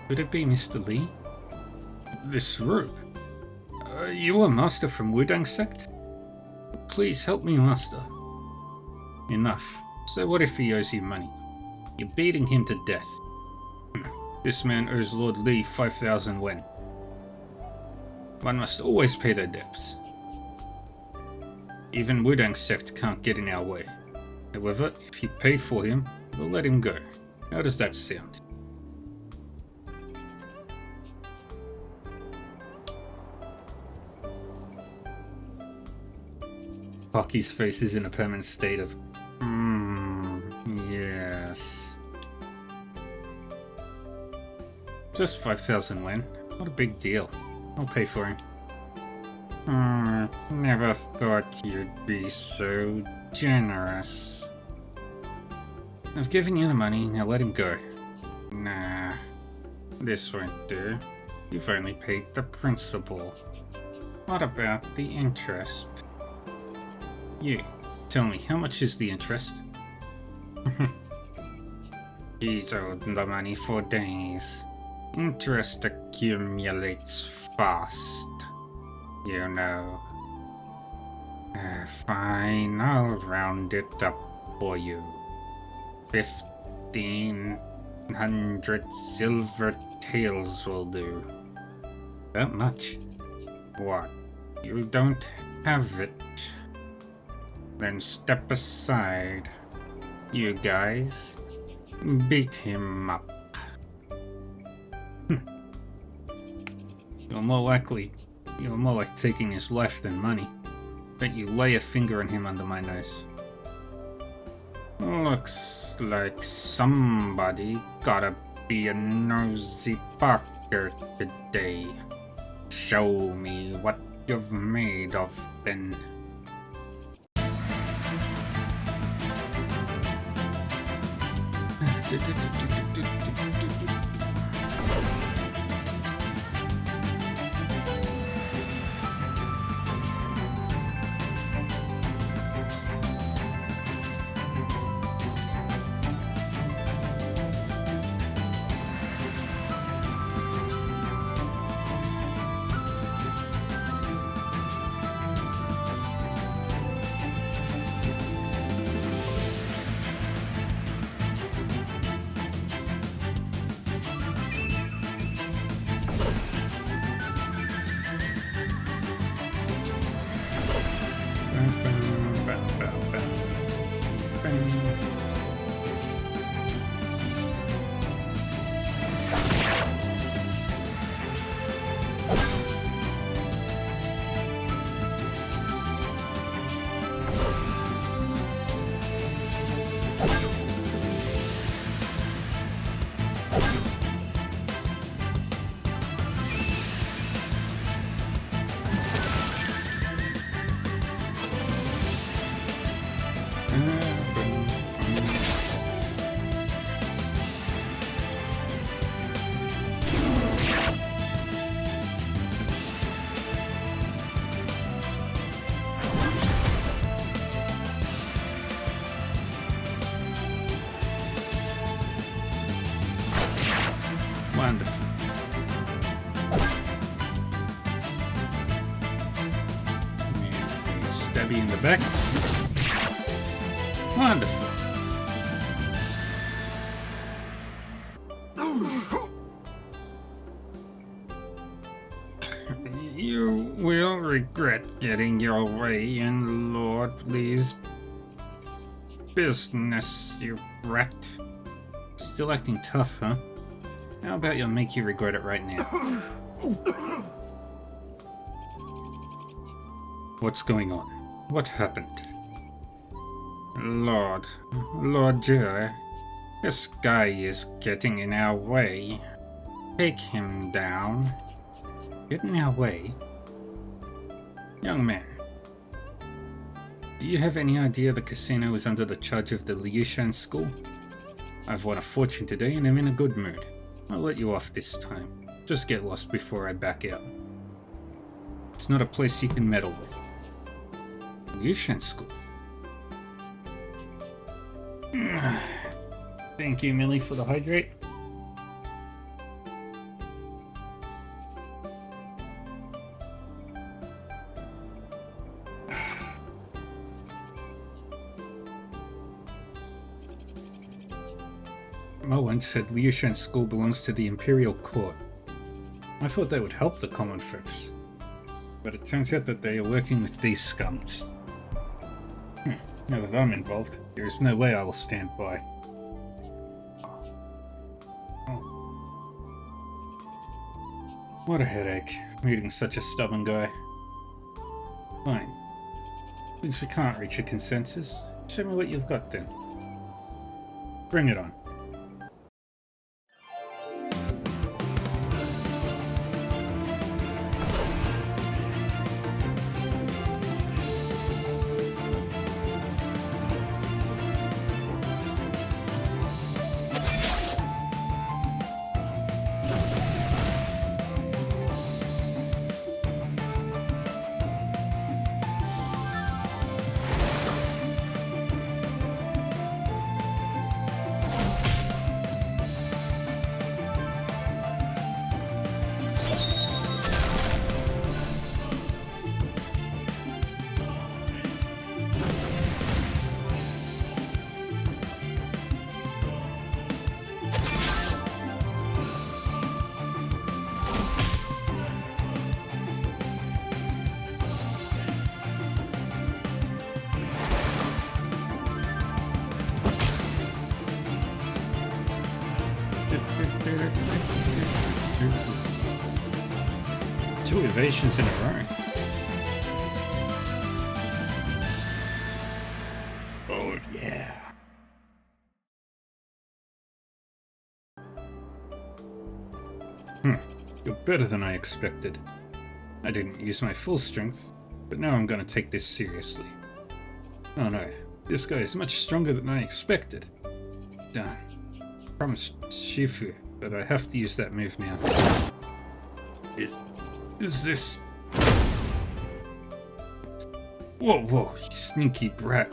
Could it be Mr. Lee? This rope? You are Master from Wudang sect? Please help me, Master. Enough. So what if he owes you money? You're beating him to death. This man owes Lord Lee 5,000 wen. One must always pay their debts. Even Wudang sect can't get in our way. However, if you pay for him, we'll let him go. How does that sound? Pocky's face is in a permanent state of yes. Just 5,000 wen. Not a big deal. I'll pay for him. Never thought you'd be so generous. I've given you the money, now let him go. Nah, this won't do. You've only paid the principal. What about the interest? You, tell me, how much is the interest? He's owed the money for days. Interest accumulates fast, you know. Fine, I'll round it up for you. 1,500 silver taels will do. That much? What? You don't have it? Then step aside. You guys, beat him up. You're more like taking his life than money. Don't you lay a finger on him under my nose. Looks like somebody gotta be a nosy Parker today. Show me what you've made of then. Wonderful. And a stabby in the back. Wonderful. You will regret getting your way in Lord Lee's business, you rat. Still acting tough, huh? How about you'll make you regret it right now? What's going on? What happened? Lord Joe, this guy is getting in our way. Take him down. Get in our way? Young man, do you have any idea the casino is under the charge of the Liushan school? I've won a fortune today and I'm in a good mood. I'll let you off this time. Just get lost before I back out. It's not a place you can meddle with. Liushan school. Thank you, Millie, for the hydrate. Moen said Liushan school belongs to the Imperial Court. I thought they would help the common folks, but it turns out that they are working with these scums. Now that I'm involved, there is no way I will stand by. Oh. What a headache, meeting such a stubborn guy. Fine. Since we can't reach a consensus, show me what you've got then. Bring it on. Two evasions in a row. Oh yeah. You're better than I expected. I didn't use my full strength, but now I'm gonna take this seriously. Oh no, this guy is much stronger than I expected. Darn. Promised Shifu, but I have to use that move now. Is this... Whoa, you sneaky brat.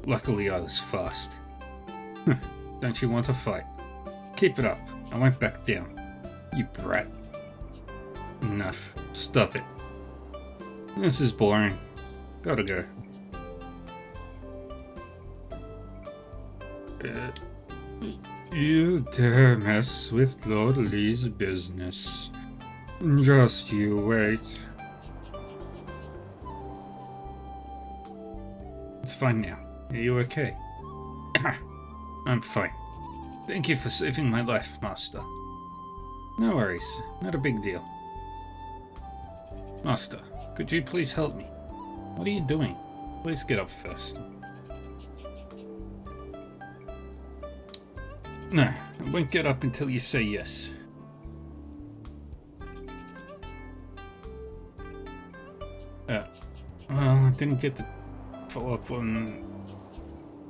Luckily I was fast. Don't you want to fight? Keep it up. I won't back down. You brat. Enough. Stop it. This is boring. Gotta go. You dare mess with Lord Lee's business. Just you wait. It's fine now. Are you okay? I'm fine. Thank you for saving my life, Master. No worries. Not a big deal. Master, could you please help me? What are you doing? Please get up first. No, I won't get up until you say yes. Well, I didn't get to follow up on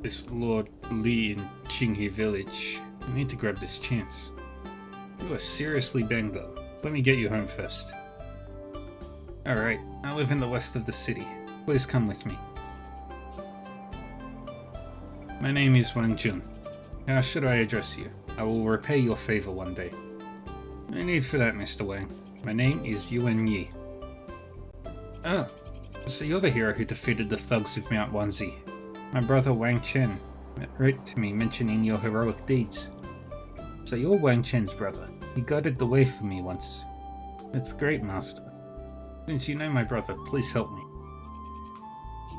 this Lord Lee in Qinghe Village. I need to grab this chance. You are seriously banged up. Let me get you home first. Alright, I live in the west of the city. Please come with me. My name is Wang Jun. How should I address you? I will repay your favor one day. No need for that, Mr. Wang. My name is Yuan Yi. Oh, so you're the hero who defeated the thugs of Mount Wanzi. My brother Wang Chen wrote to me mentioning your heroic deeds. So you're Wang Chen's brother. He guided the way for me once. That's great, Master. Since you know my brother, please help me.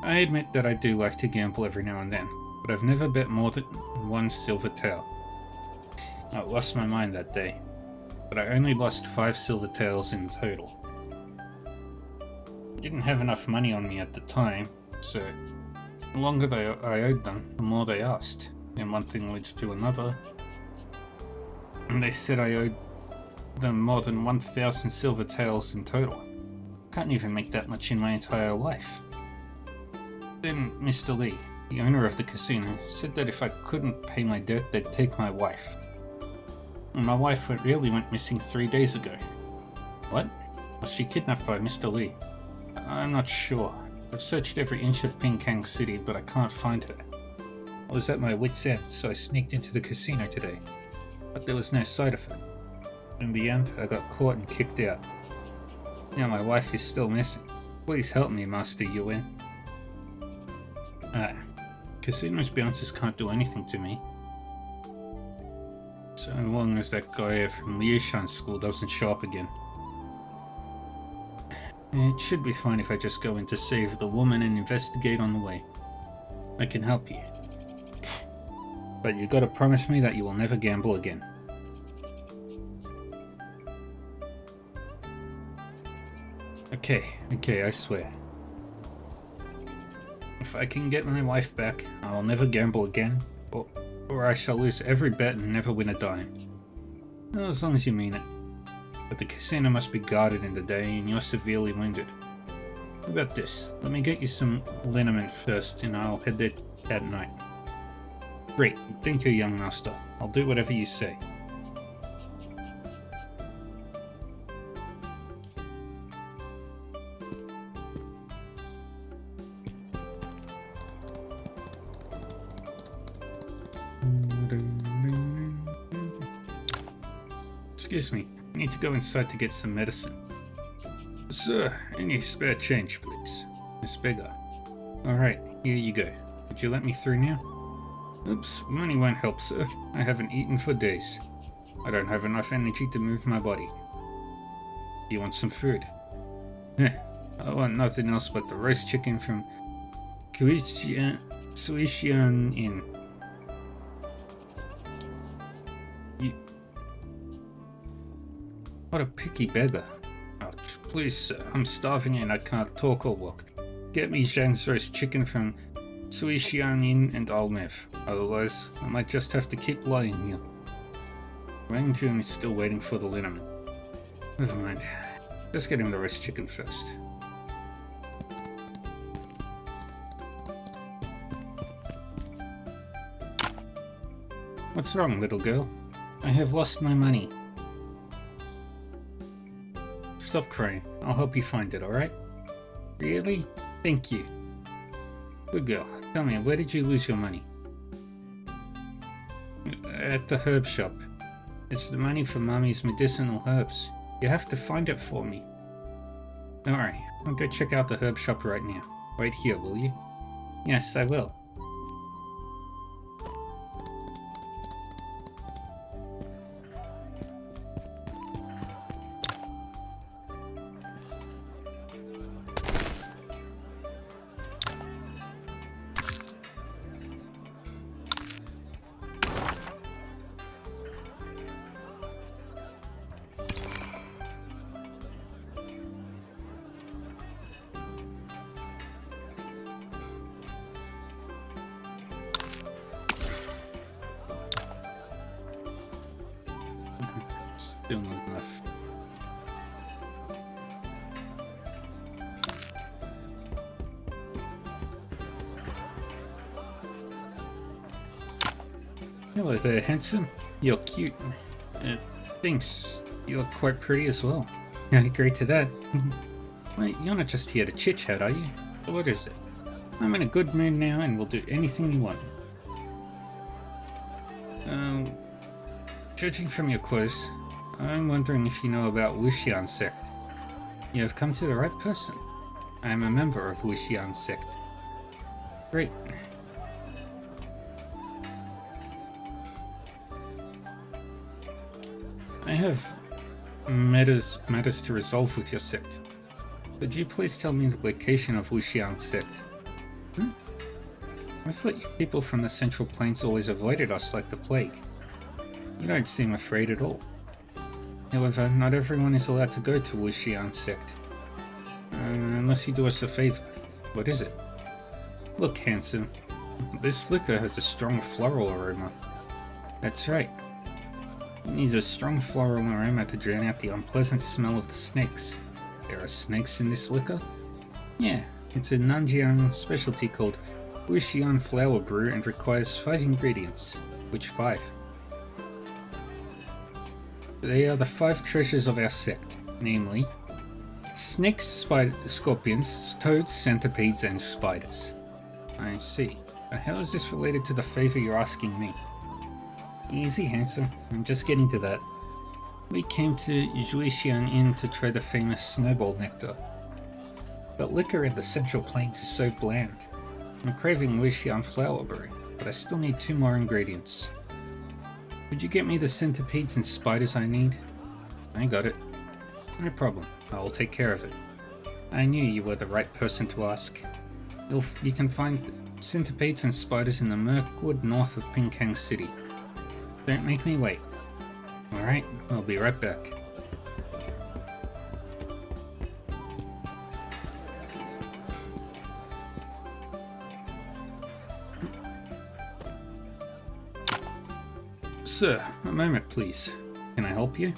I admit that I do like to gamble every now and then, but I've never bet more than one silver tael. I lost my mind that day, but I only lost 5 silver taels in total. I didn't have enough money on me at the time, so the longer I owed them, the more they asked, and one thing leads to another. And they said I owed them more than 1,000 silver taels in total. Can't even make that much in my entire life. Then Mr. Lee, the owner of the casino, said that if I couldn't pay my debt, they'd take my wife. And my wife really went missing 3 days ago. What? Was she kidnapped by Mr. Lee? I'm not sure. I've searched every inch of Pinkang City, but I can't find her. I was at my wit's end, so I sneaked into the casino today. But there was no sight of her. In the end, I got caught and kicked out. Now my wife is still missing. Please help me, Master Yuan. Casino's bouncers can't do anything to me. So long as that guy from Liushan School doesn't show up again. It should be fine if I just go in to save the woman and investigate on the way. I can help you. But you gotta promise me that you will never gamble again. Okay, I swear. If I can get my wife back, I will never gamble again, or I shall lose every bet and never win a dime. Well, as long as you mean it. But the casino must be guarded in the day, and you're severely wounded. How about this? Let me get you some liniment first, and I'll head there at night. Great, thank you, young master. I'll do whatever you say. Excuse me, I need to go inside to get some medicine. Sir, any spare change, please? Miss Beggar. Alright, here you go. Would you let me through now? Oops, money won't help, sir. I haven't eaten for days. I don't have enough energy to move my body. You want some food? I want nothing else but the roast chicken from Suishian Inn. What a picky beggar. Oh, please, sir, I'm starving and I can't talk or walk. Get me Zhang's roast chicken from Suishian Inn and I'll move. Otherwise, I might just have to keep lying here. Wang Jun is still waiting for the liniment. Never mind. Just get him the roast chicken first. What's wrong, little girl? I have lost my money. Stop crying. I'll help you find it, alright? Really? Thank you. Good girl. Tell me, where did you lose your money? At the herb shop. It's the money for Mommy's medicinal herbs. You have to find it for me. Don't worry. I'll go check out the herb shop right now. Wait here, will you? Yes, I will. Still not enough. Hello there, handsome. You're cute. Thanks. You look quite pretty as well. I agree to that. Wait, you're not just here to chit-chat, are you? What is it? I'm in a good mood now and will do anything you want. Judging from your clothes, I'm wondering if you know about Wuxian sect. You have come to the right person. I am a member of Wuxian sect. Great. I have matters to resolve with your sect. Could you please tell me the location of Wuxian sect? I thought you people from the Central Plains always avoided us like the plague. You don't seem afraid at all. However, not everyone is allowed to go to Wuxian sect. Unless you do us a favor. What is it? Look, handsome. This liquor has a strong floral aroma. That's right. It needs a strong floral aroma to drown out the unpleasant smell of the snakes. There are snakes in this liquor? Yeah, it's a Nanjiang specialty called Wuxian Flower Brew and requires 5 ingredients. Which 5? They are the 5 treasures of our sect, namely snakes, scorpions, toads, centipedes, and spiders. I see. But how is this related to the favor you're asking me? Easy, handsome. I'm just getting to that. We came to Zhuixian Inn to try the famous snowball nectar. But liquor in the Central Plains is so bland. I'm craving Wuxian flower brew, but I still need 2 more ingredients. Could you get me the centipedes and spiders I need? I got it. No problem. I'll take care of it. I knew you were the right person to ask. You can find centipedes and spiders in the Mirkwood north of Pinkang City. Don't make me wait. Alright, I'll be right back. Sir, a moment please. Can I help you?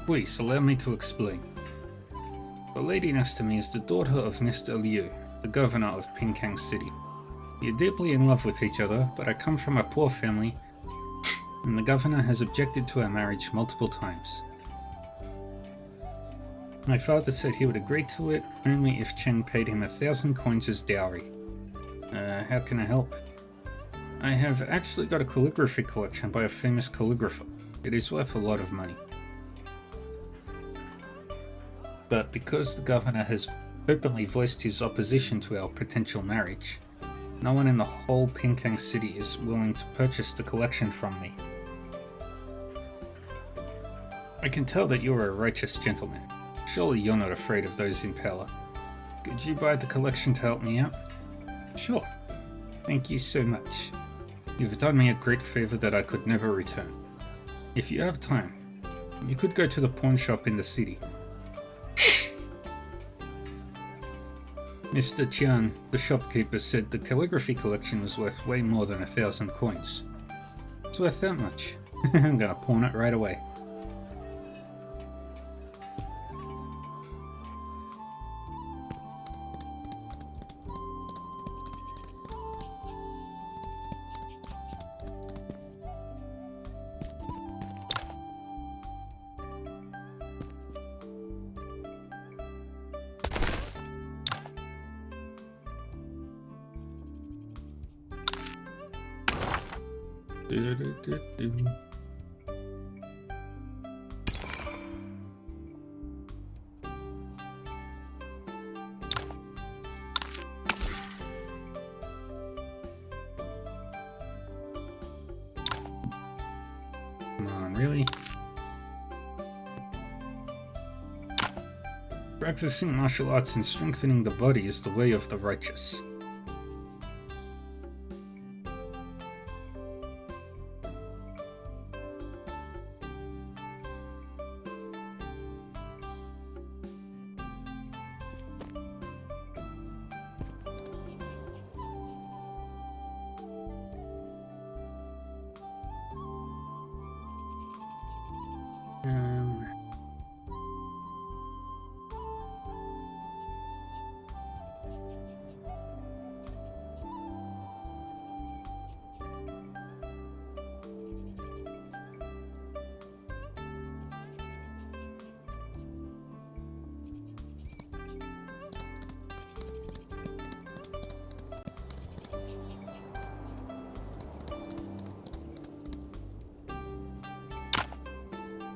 Please, allow me to explain. The lady next to me is the daughter of Mr. Liu, the governor of Pinkang City. We are deeply in love with each other, but I come from a poor family, and the governor has objected to our marriage multiple times. My father said he would agree to it only if Cheng paid him 1,000 coins as dowry. How can I help? I have actually got a calligraphy collection by a famous calligrapher. It is worth a lot of money. But because the governor has openly voiced his opposition to our potential marriage, no one in the whole Pinkang City is willing to purchase the collection from me. I can tell that you are a righteous gentleman. Surely you're not afraid of those in power. Could you buy the collection to help me out? Sure. Thank you so much. You've done me a great favor that I could never return. If you have time, you could go to the pawn shop in the city. Mr. Qian, the shopkeeper, said the calligraphy collection was worth way more than 1,000 coins. It's worth that much. I'm gonna pawn it right away. Come on, really? Practicing martial arts and strengthening the body is the way of the righteous.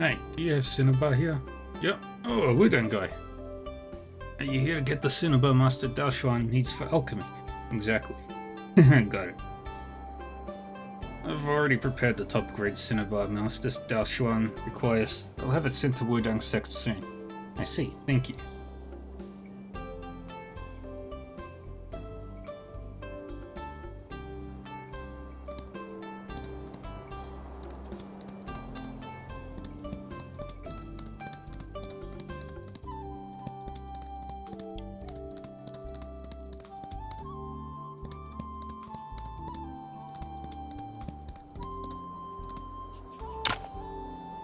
Hey, do you have Cinnabar here? Yep. Oh, a Wudang guy. Are you here to get the Cinnabar Master Dao Xuan needs for alchemy? Exactly. Got it. I've already prepared the top grade Cinnabar Master Dao Xuan requires. I'll have it sent to Wudang Sect soon. I see, thank you.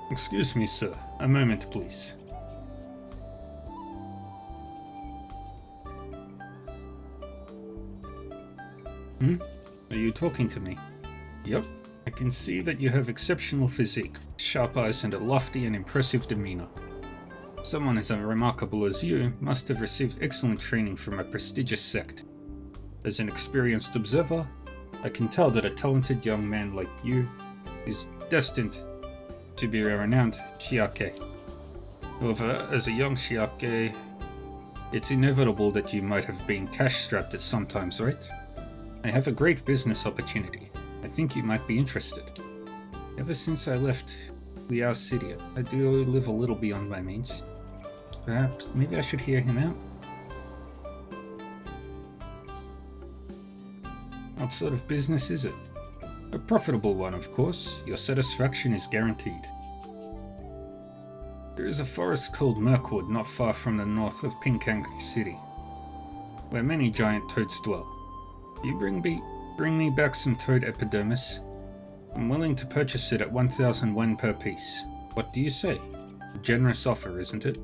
Excuse me, sir. A moment, please. Are you talking to me? Yep. I can see that you have exceptional physique, sharp eyes, and a lofty and impressive demeanor. Someone as remarkable as you must have received excellent training from a prestigious sect. As an experienced observer, I can tell that a talented young man like you is destined to be a renowned Shiake. However, as a young Shiake, it's inevitable that you might have been cash-strapped at some times, right? I have a great business opportunity. I think you might be interested. Ever since I left Liao City, I do live a little beyond my means. Perhaps, maybe I should hear him out? What sort of business is it? A profitable one, of course. Your satisfaction is guaranteed. There is a forest called Mirkwood not far from the north of Pinkang City, where many giant toads dwell. You bring me back some toad epidermis. I'm willing to purchase it at 1,000 wen per piece. What do you say? A generous offer, isn't it?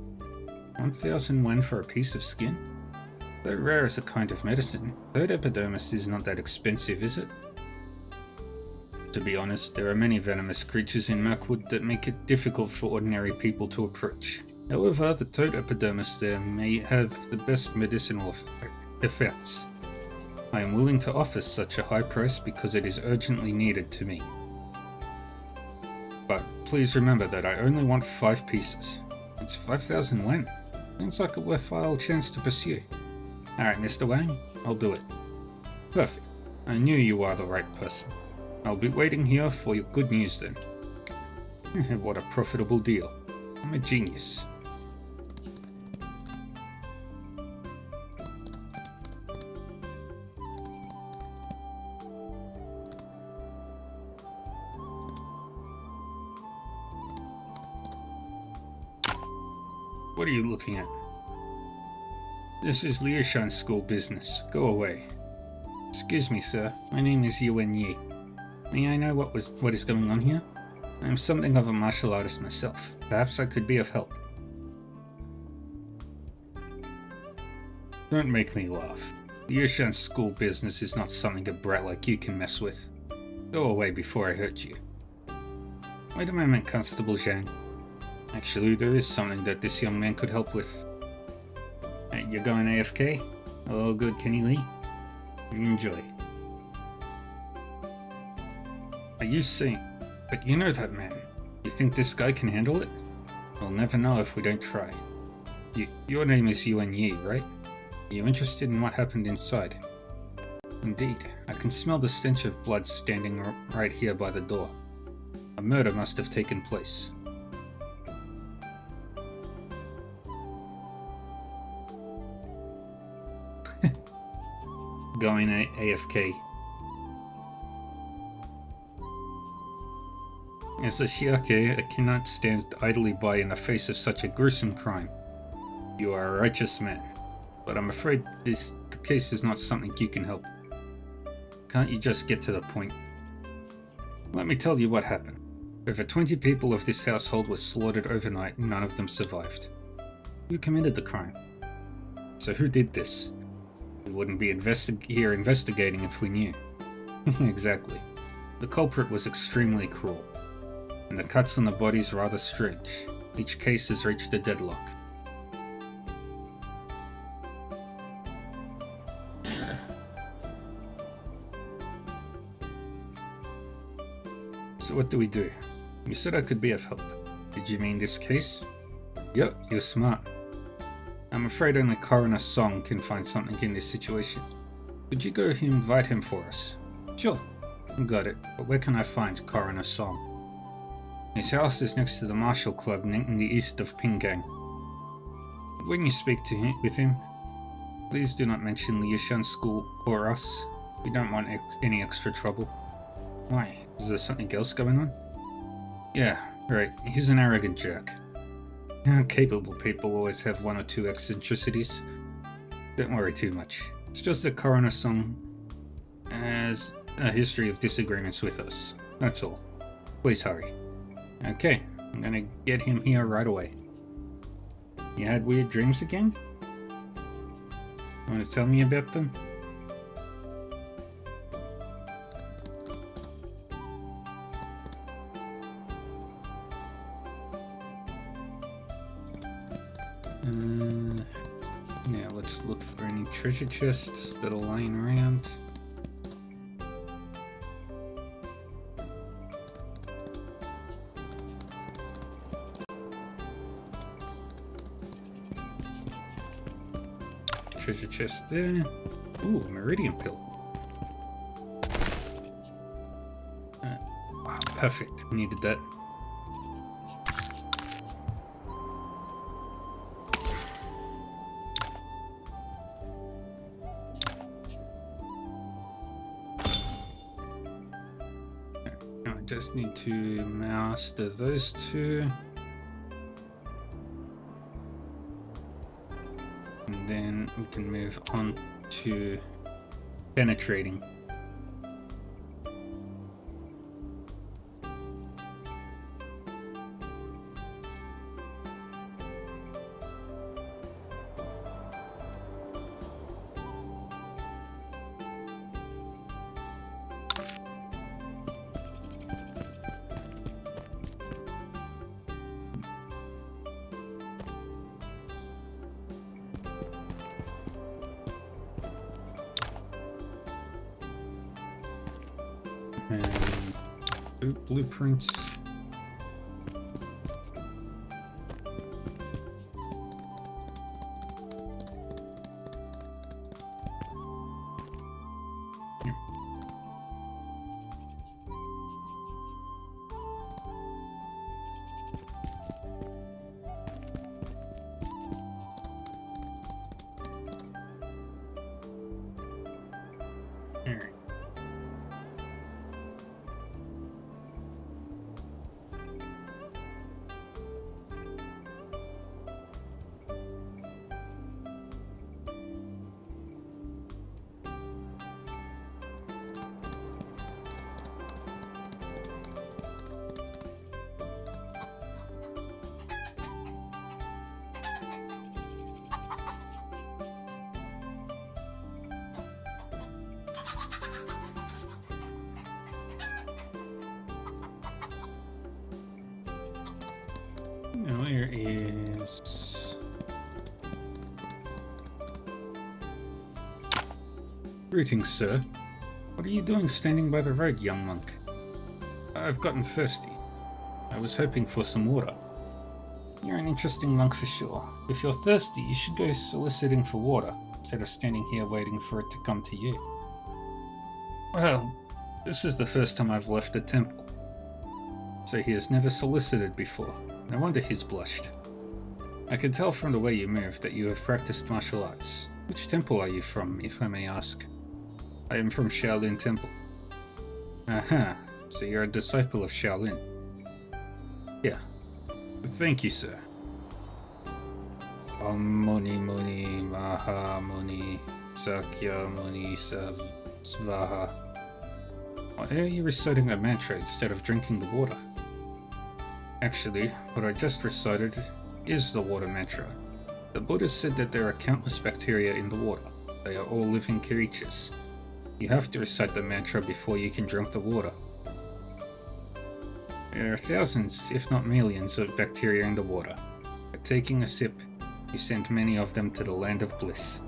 1,000 wen for a piece of skin? Though rare as a kind of medicine, toad epidermis is not that expensive, is it? To be honest, there are many venomous creatures in Mirkwood that make it difficult for ordinary people to approach. However, the toad epidermis there may have the best medicinal effects. I am willing to offer such a high price because it is urgently needed to me. But please remember that I only want 5 pieces. It's 5,000 wen. Seems like a worthwhile chance to pursue. Alright, Mr. Wang, I'll do it. Perfect. I knew you are the right person. I'll be waiting here for your good news then. What a profitable deal. I'm a genius. What are you looking at? This is Liushan's school business. Go away. Excuse me, sir. My name is Yuan Yi. May I know what is going on here? I am something of a martial artist myself. Perhaps I could be of help. Don't make me laugh. Liushan's school business is not something a brat like you can mess with. Go away before I hurt you. Wait a moment, Constable Zhang. Actually, there is something that this young man could help with. Hey, you're going AFK? Oh, good, Kenny Lee. Enjoy. Are you saying? But you know that man. You think this guy can handle it? We'll never know if we don't try. Your name is Yuan Yi, right? Are you interested in what happened inside? Indeed. I can smell the stench of blood standing right here by the door. A murder must have taken place. Going AFK. As a Shiake, I cannot stand idly by in the face of such a gruesome crime. You are a righteous man, but I'm afraid the case is not something you can help. Can't you just get to the point? Let me tell you what happened. Over 20 people of this household were slaughtered overnight and none of them survived. Who committed the crime? So who did this? We wouldn't be here investigating if we knew. Exactly. The culprit was extremely cruel, and the cuts on the bodies rather strange. Each case has reached a deadlock. So what do we do? You said I could be of help. Did you mean this case? Yup, you're smart. I'm afraid only Coroner Song can find something in this situation. Could you go invite him for us? Sure. Got it, but where can I find Coroner Song? His house is next to the Martial Club in the east of Pingang. When you speak with him, please do not mention Liushan School or us. We don't want any extra trouble. Why? Is there something else going on? Yeah, right. He's an arrogant jerk. Capable people always have one or two eccentricities. Don't worry too much. It's just that Coroner Song has a history of disagreements with us. That's all. Please hurry. Okay, I'm gonna get him here right away. You had weird dreams again? Want to tell me about them? Yeah, let's look for any treasure chests that are lying around. Treasure chest there. Ooh, Meridian Pill. Wow, perfect. Needed that. Now I just need to master those two. And then we can move on to penetrating. And blueprints. Alright. Where is... Greetings, sir. What are you doing standing by the road, young monk? I've gotten thirsty. I was hoping for some water. You're an interesting monk for sure. If you're thirsty, you should go soliciting for water, instead of standing here waiting for it to come to you. Well, this is the first time I've left the temple. So he has never solicited before. No wonder he's blushed. I can tell from the way you move that you have practiced martial arts. Which temple are you from, if I may ask? I am from Shaolin Temple. Aha, so you're a disciple of Shaolin. Yeah. Thank you, sir. Om Muni Muni Maha Muni Sakya Muni Svaha. Why are you reciting a mantra instead of drinking the water? Actually, what I just recited is the water mantra. The Buddha said that there are countless bacteria in the water. They are all living creatures. You have to recite the mantra before you can drink the water. There are thousands, if not millions, of bacteria in the water. By taking a sip, you send many of them to the land of bliss.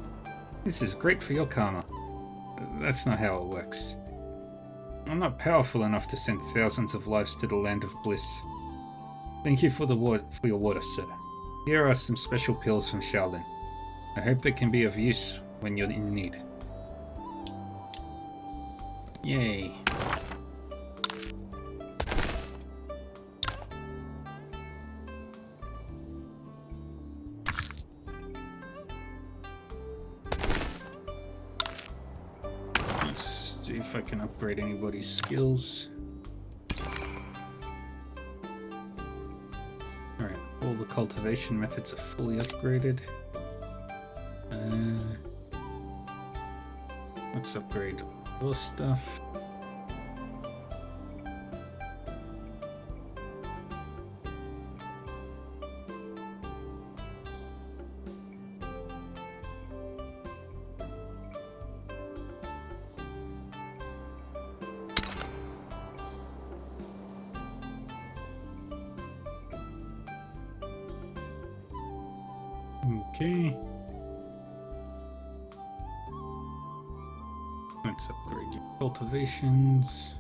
This is great for your karma. That's not how it works. I'm not powerful enough to send thousands of lives to the land of bliss. Thank you for your water, sir. Here are some special pills from Shaolin. I hope they can be of use when you're in need. Yay. Let's see if I can upgrade anybody's skills. Alright, all the cultivation methods are fully upgraded. Let's upgrade all stuff. Okay. Let's upgrade your cultivations.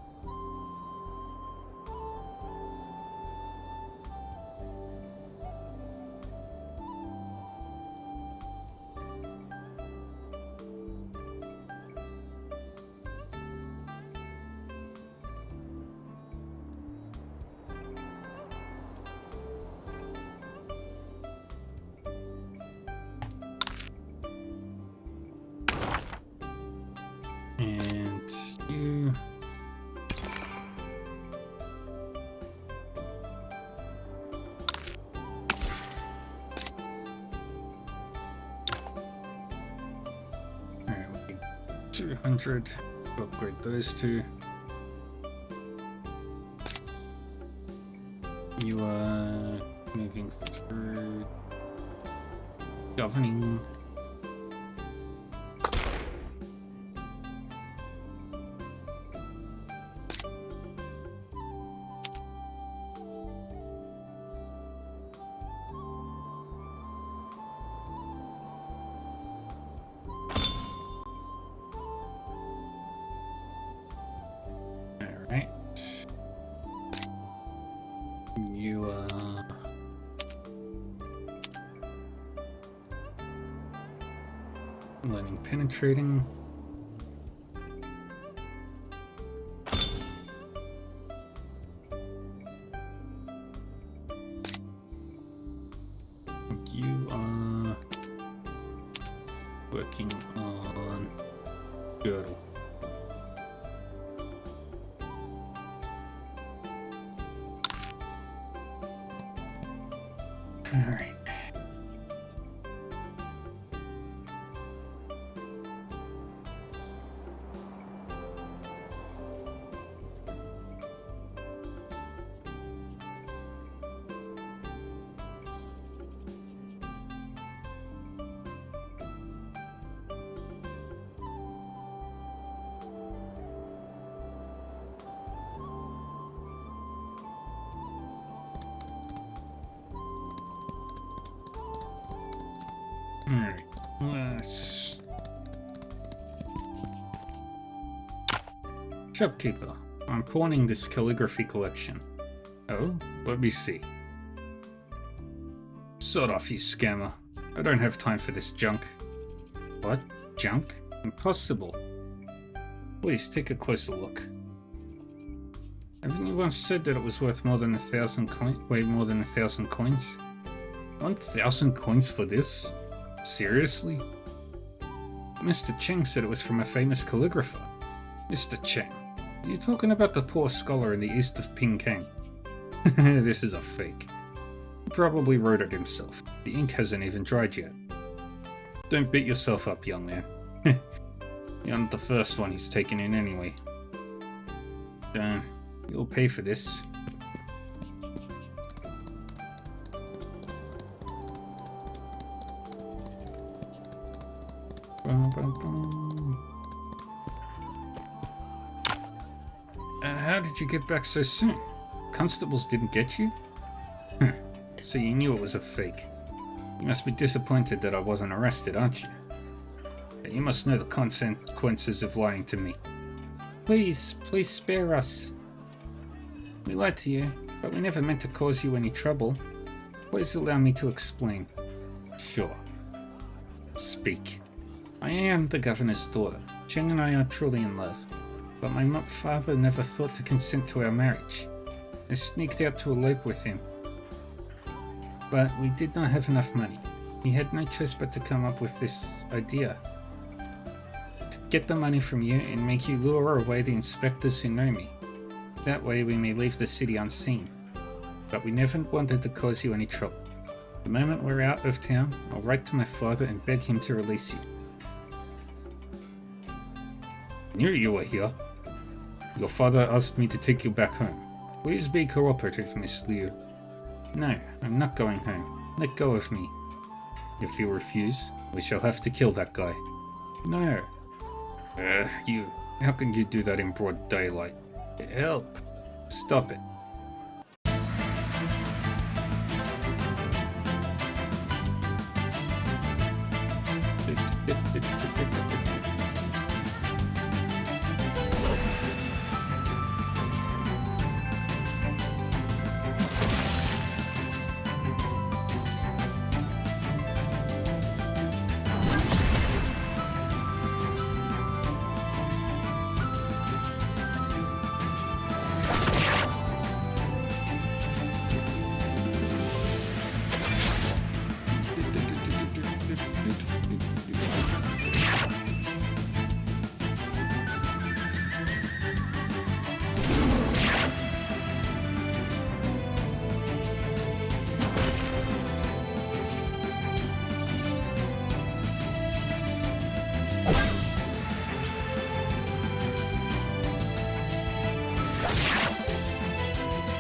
And you. Alright, we'll be 200. We'll upgrade those two. You are moving through governing. Alright. You learning penetrating. You are working on girdle. All right. Alright, let's... Shopkeeper, I'm pawning this calligraphy collection. Oh, let me see. Sod off, you scammer. I don't have time for this junk. What? Junk? Impossible. Please, take a closer look. Haven't you once said that it was worth more than 1,000 coins? Way more than 1,000 coins? 1,000 coins for this? Seriously? Mr. Cheng said it was from a famous calligrapher. Mr. Cheng, are you talking about the poor scholar in the east of Pingkang? This is a fake. He probably wrote it himself. The ink hasn't even dried yet. Don't beat yourself up, young man. You're not the first one he's taken in anyway. Damn, you'll pay for this. How did you get back so soon? Constables didn't get you? So you knew it was a fake. You must be disappointed that I wasn't arrested, aren't you? But you must know the consequences of lying to me. Please spare us. We lied to you, But we never meant to cause you any trouble. Please allow me to explain. Sure. Speak. I am the governor's daughter. Chen and I are truly in love. But my father never thought to consent to our marriage. I sneaked out to elope with him. But we did not have enough money. He had no choice but to come up with this idea. To get the money from you and make you lure away the inspectors who know me. That way we may leave the city unseen. But we never wanted to cause you any trouble. The moment we're out of town, I'll write to my father and beg him to release you. I knew you were here. Your father asked me to take you back home. Please be cooperative, Miss Liu. No, I'm not going home. Let go of me. If you refuse, we shall have to kill that guy. No. How can you do that in broad daylight? Help! Stop it.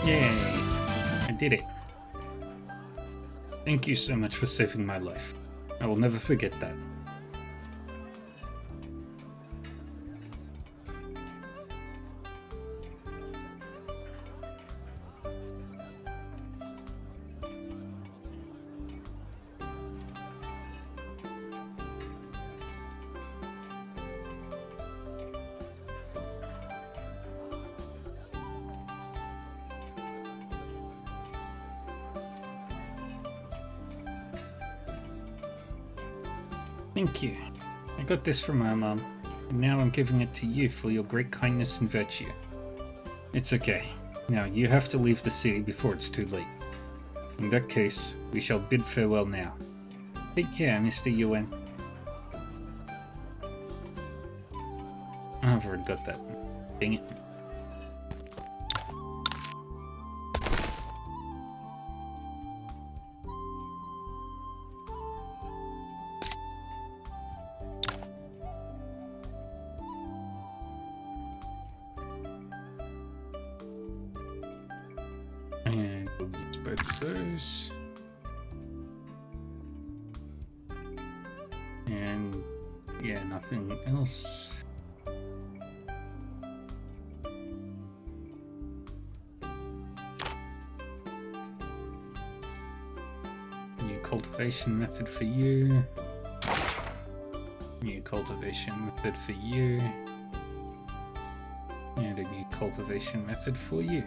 Yay! I did it. Thank you so much for saving my life. I will never forget that. Thank you. I got this from my mom, and now I'm giving it to you for your great kindness and virtue. It's okay. Now you have to leave the city before it's too late. In that case, we shall bid farewell now. Take care, Mr. Yuan. I've already got that. Dang it. And we'll use both of those. And yeah, nothing else. New cultivation method for you. New cultivation method for you. And a new cultivation method for you.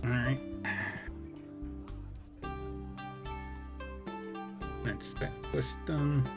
Alright. That's that quest done.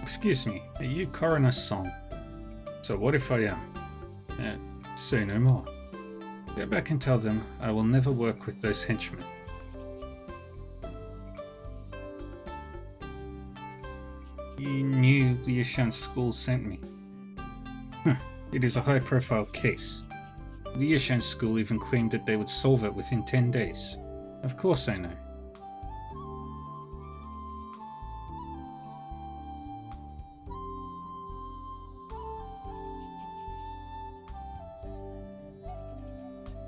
Excuse me, are you Coroner Song? So what if I am? Say no more. Go back and tell them I will never work with those henchmen. You knew the Yishan school sent me. It is a high-profile case. The Yishan school even claimed that they would solve it within 10 days. Of course I know.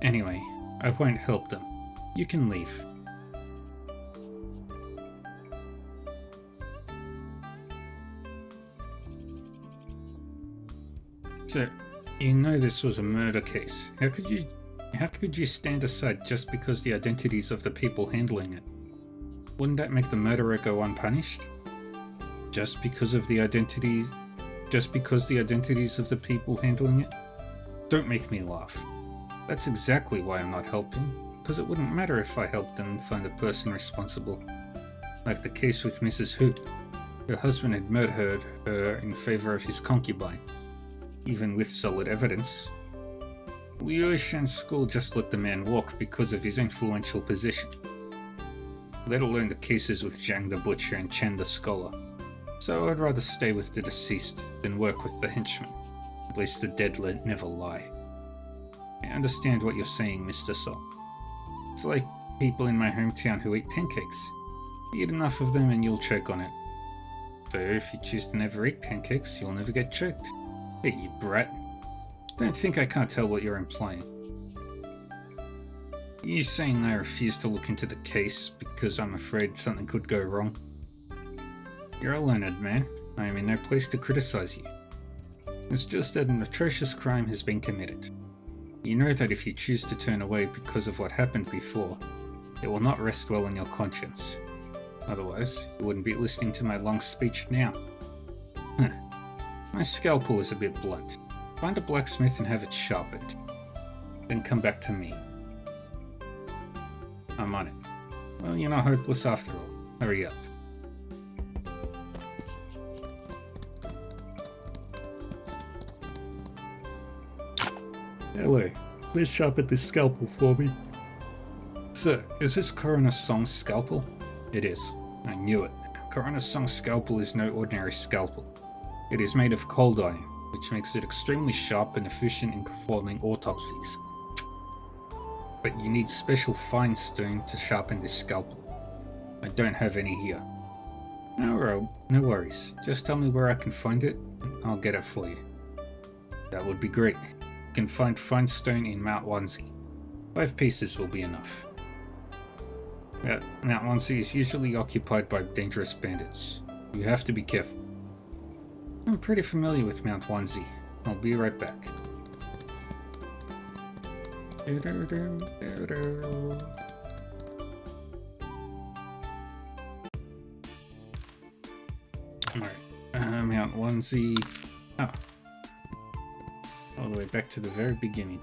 Anyway, I won't help them. You can leave. So, you know this was a murder case. How could you stand aside just because the identities of the people handling it? Wouldn't that make the murderer go unpunished? Just because the identities of the people handling it? Don't make me laugh. That's exactly why I'm not helping, because it wouldn't matter if I helped them find the person responsible. Like the case with Mrs. Hu. Her husband had murdered her in favor of his concubine, even with solid evidence. Liu Shan's school just let the man walk because of his influential position, let alone the cases with Zhang the Butcher and Chen the Scholar. So I'd rather stay with the deceased than work with the henchmen. At least the dead never lie. I understand what you're saying, Mr. Sol. It's like people in my hometown who eat pancakes. Eat enough of them and you'll choke on it. So if you choose to never eat pancakes, you'll never get choked. Hey, you brat. Don't think I can't tell what you're implying. You saying I refuse to look into the case because I'm afraid something could go wrong? You're a learned man. I am in no place to criticize you. It's just that an atrocious crime has been committed. You know that if you choose to turn away because of what happened before, it will not rest well on your conscience. Otherwise, you wouldn't be listening to my long speech now. My scalpel is a bit blunt. Find a blacksmith and have it sharpened. Then come back to me. I'm on it. Well, you're not hopeless after all. Hurry up. Hello. Please sharpen this scalpel for me. Sir, is this Coroner Song's scalpel? It is. I knew it. Coroner Song's scalpel is no ordinary scalpel. It is made of cold iron, which makes it extremely sharp and efficient in performing autopsies. But you need special fine stone to sharpen this scalpel. I don't have any here. No worries. Just tell me where I can find it, and I'll get it for you. That would be great. You can find fine stone in Mount Wanzi. 5 pieces will be enough. Mount Wanzi is usually occupied by dangerous bandits. You have to be careful. I'm pretty familiar with Mount Wanzi. I'll be right back. Alright, Mount Wanzi. Oh. All the way back to the very beginning.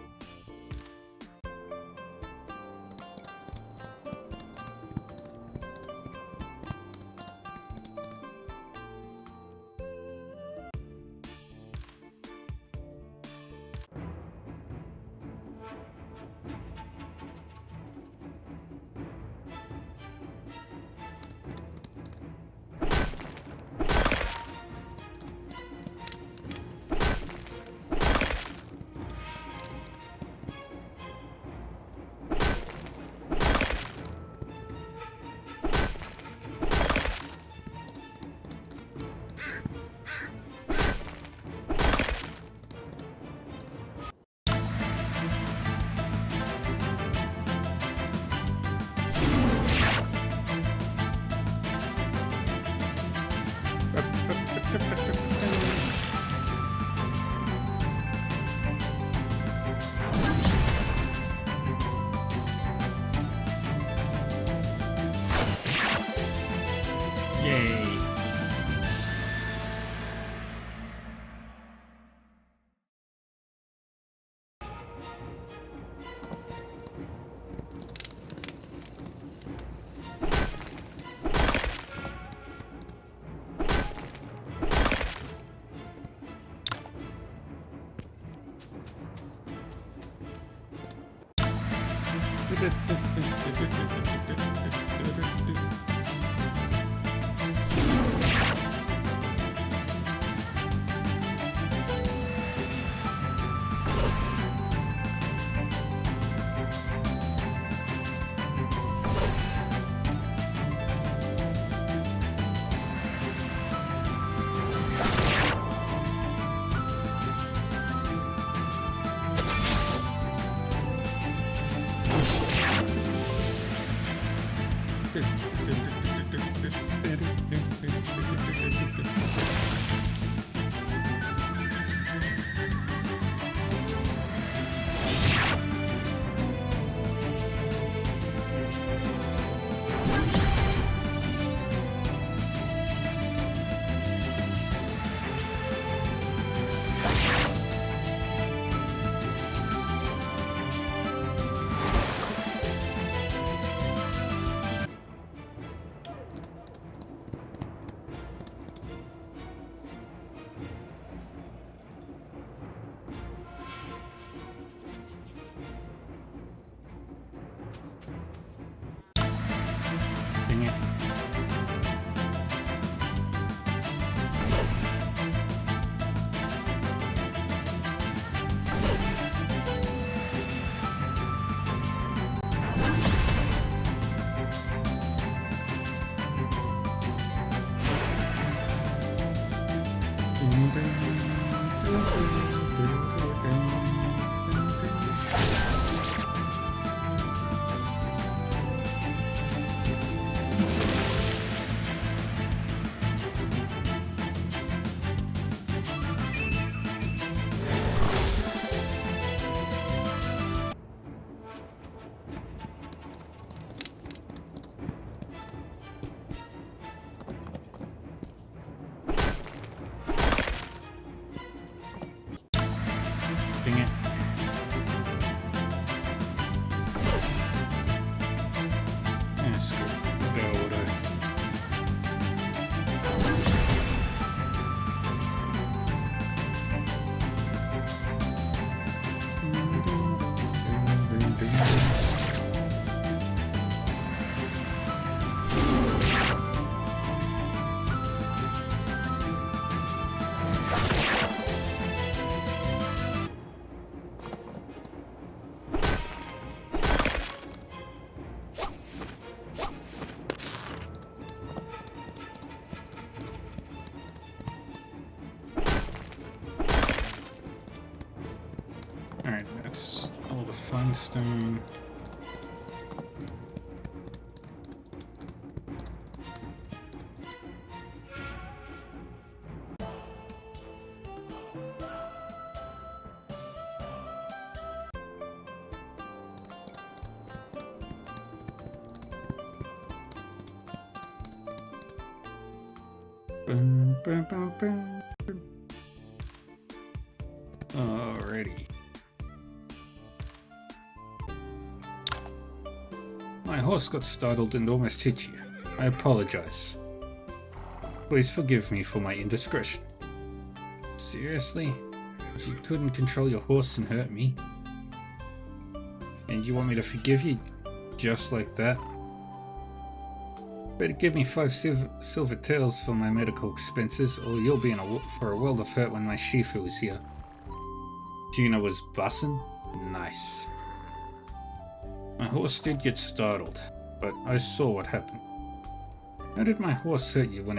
Dang it. Dang it. Yeah, screw it. We'll go with it. Alright, that's all the fun stone. Boom, boom, boom, boom. Alrighty. My horse got startled and almost hit you. I apologize. Please forgive me for my indiscretion. Seriously? You couldn't control your horse and hurt me? And you want me to forgive you just like that? Better give me 5 silver taels for my medical expenses, or you'll be in for a world of hurt when my Shifu is here. Gina was bussin'? Nice. My horse did get startled, but I saw what happened. How did my horse hurt you when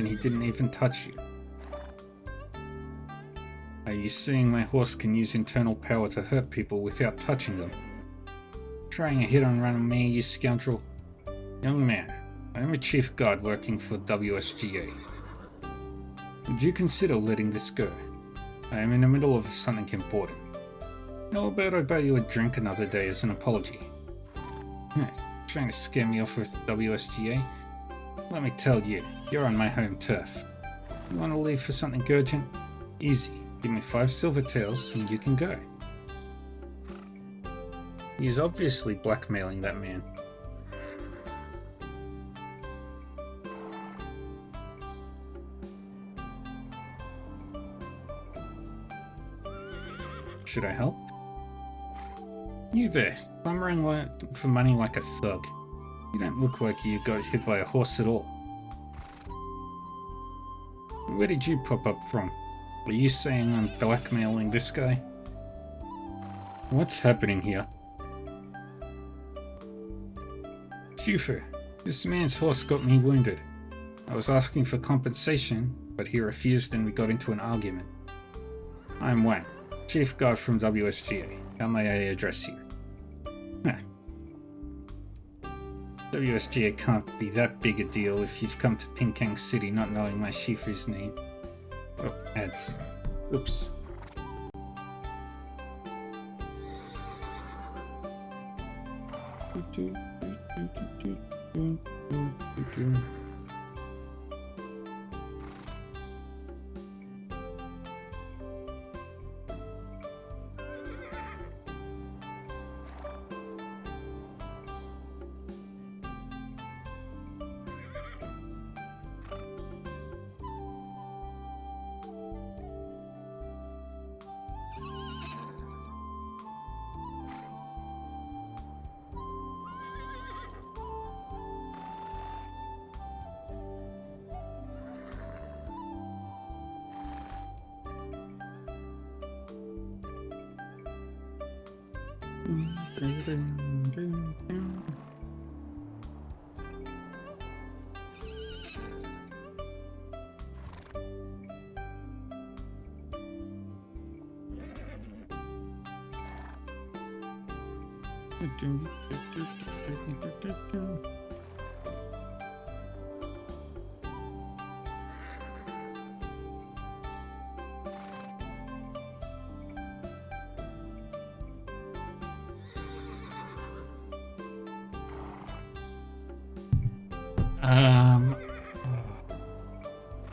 he didn't even touch you? Are you saying my horse can use internal power to hurt people without touching them? Trying a hit and run on me, you scoundrel. Young man, I am a chief guard working for WSGA. Would you consider letting this go? I am in the middle of something important. How about I buy you a drink another day as an apology? Trying to scare me off with WSGA? Let me tell you, you're on my home turf. You want to leave for something urgent? Easy. Give me 5 silver taels and you can go. He is obviously blackmailing that man. Should I help? You there, clamoring for money like a thug. You don't look like you got hit by a horse at all. Where did you pop up from? Are you saying I'm blackmailing this guy? What's happening here? Shifu, this man's horse got me wounded. I was asking for compensation, but he refused and we got into an argument. I'm Wang, chief guard from WSGA. How may I address you? WSGA can't be that big a deal if you've come to Pinkang City not knowing my Shifu's name. Oh, ads. Oops.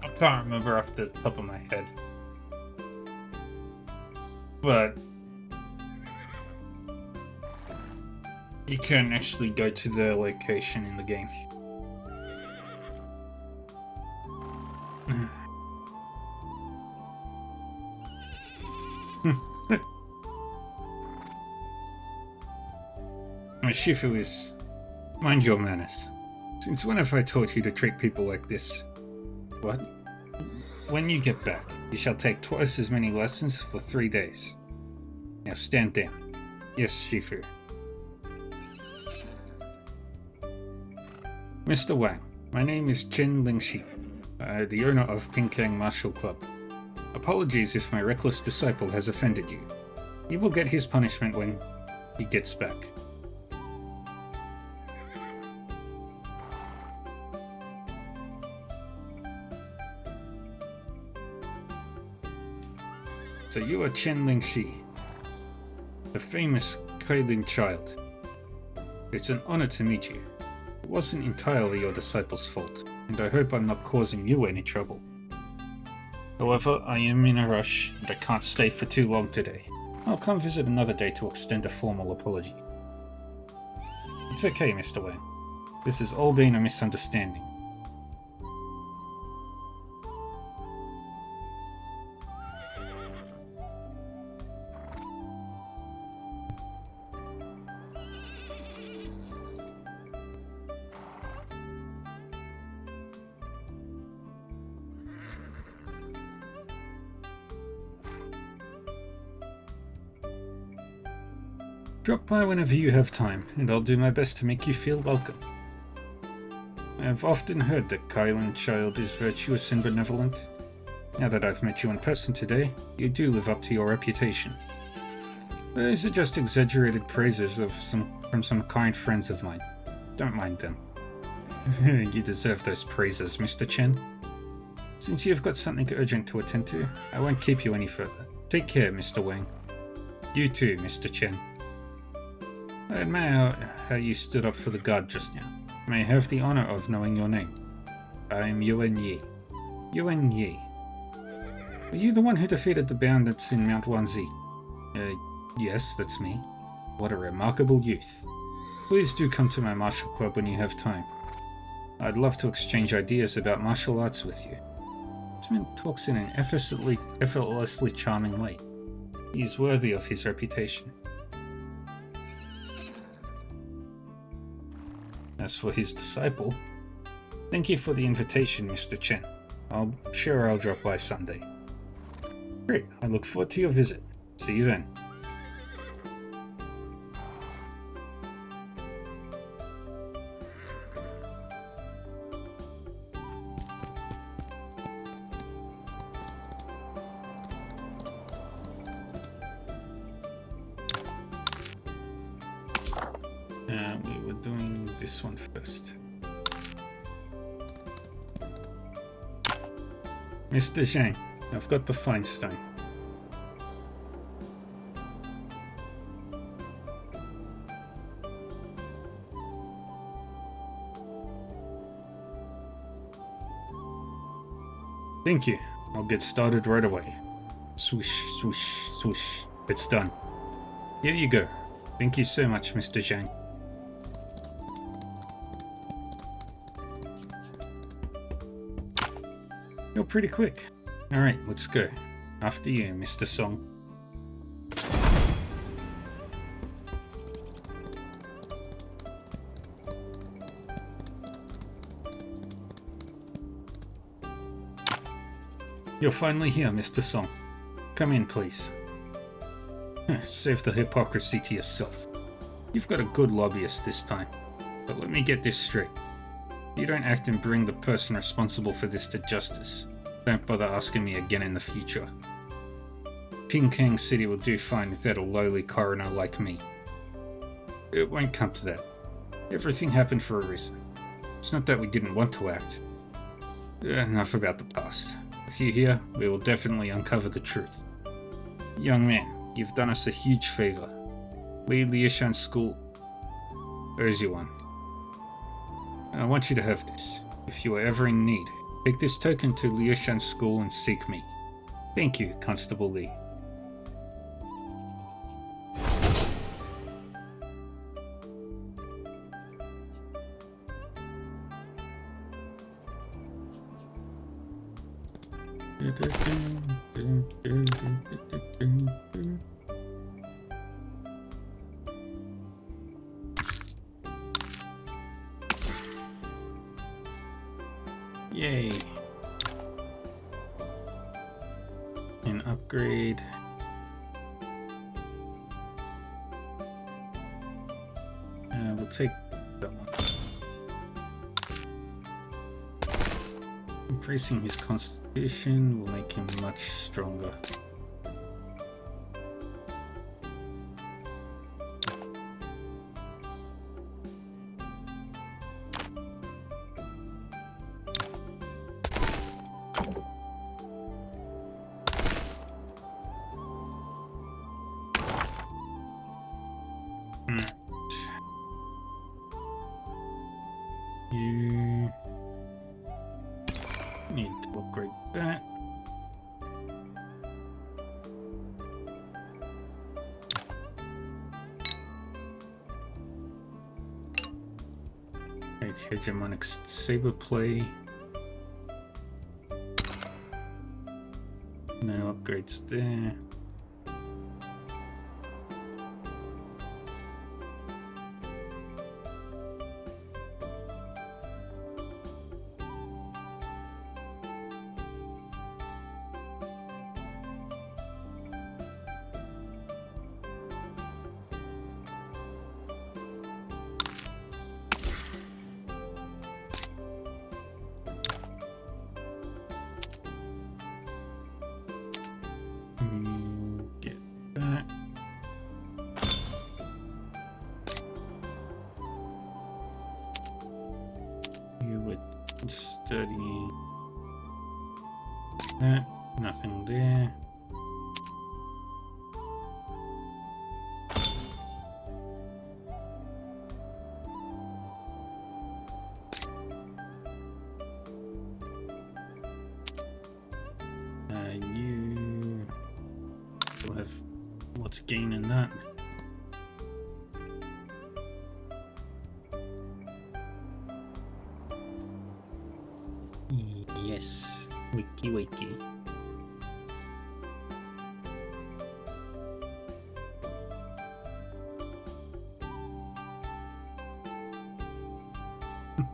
I can't remember off the top of my head. But you can actually go to the location in the game. My Shifu is... Mind your manners. Since when have I taught you to treat people like this? What? When you get back, you shall take twice as many lessons for 3 days. Now stand down. Yes, Shifu. Mr. Wang, my name is Chen Lingxi, the owner of Pinkang Martial Club. Apologies if my reckless disciple has offended you. He will get his punishment when he gets back. So you are Chen Lingxi, the famous Kailin child. It's an honor to meet you. It wasn't entirely your disciple's fault, and I hope I'm not causing you any trouble. However, I am in a rush, and I can't stay for too long today. I'll come visit another day to extend a formal apology. It's okay, Mr. Wang. This has all been a misunderstanding. Drop by whenever you have time, and I'll do my best to make you feel welcome. I have often heard that Kailin child is virtuous and benevolent. Now that I've met you in person today, you do live up to your reputation. Those are just exaggerated praises from some kind friends of mine. Don't mind them. You deserve those praises, Mr. Chen. Since you've got something urgent to attend to, I won't keep you any further. Take care, Mr. Wang. You too, Mr. Chen. I admire how you stood up for the guard just now. May I have the honor of knowing your name? I am Yuan Yi. Yuan Yi. Are you the one who defeated the bandits in Mount Wanzi? Yes, that's me. What a remarkable youth. Please do come to my martial club when you have time. I'd love to exchange ideas about martial arts with you. This man talks in an effortlessly charming way. He is worthy of his reputation. As for his disciple, thank you for the invitation, Mr. Chen. I'm sure I'll drop by someday. Great, I look forward to your visit. See you then. We were doing this one first. Mr. Zhang, I've got the fine stone. Thank you. I'll get started right away. Swoosh, swoosh, swoosh. It's done. Here you go. Thank you so much, Mr. Zhang. You're pretty quick. Alright, let's go. After you, Mr. Song. You're finally here, Mr. Song. Come in, please. Save the hypocrisy to yourself. You've got a good lobbyist this time. But let me get this straight. You don't act and bring the person responsible for this to justice. Don't bother asking me again in the future. Pingkang City will do fine without a lowly coroner like me. It won't come to that. Everything happened for a reason. It's not that we didn't want to act. Enough about the past. With you here, we will definitely uncover the truth. Young man, you've done us a huge favor. Lead Liushan School. There's you one. I want you to have this. If you are ever in need, take this token to Liushan School and seek me. Thank you, Constable Lee. Yay. An upgrade. We'll take that one. Increasing his constitution will make him much stronger. You need to upgrade that. Right, hegemonic saber play. No upgrades there. Get that. You would study that. Nothing there. You will have what's gain in that. Yes, wiki wiki. What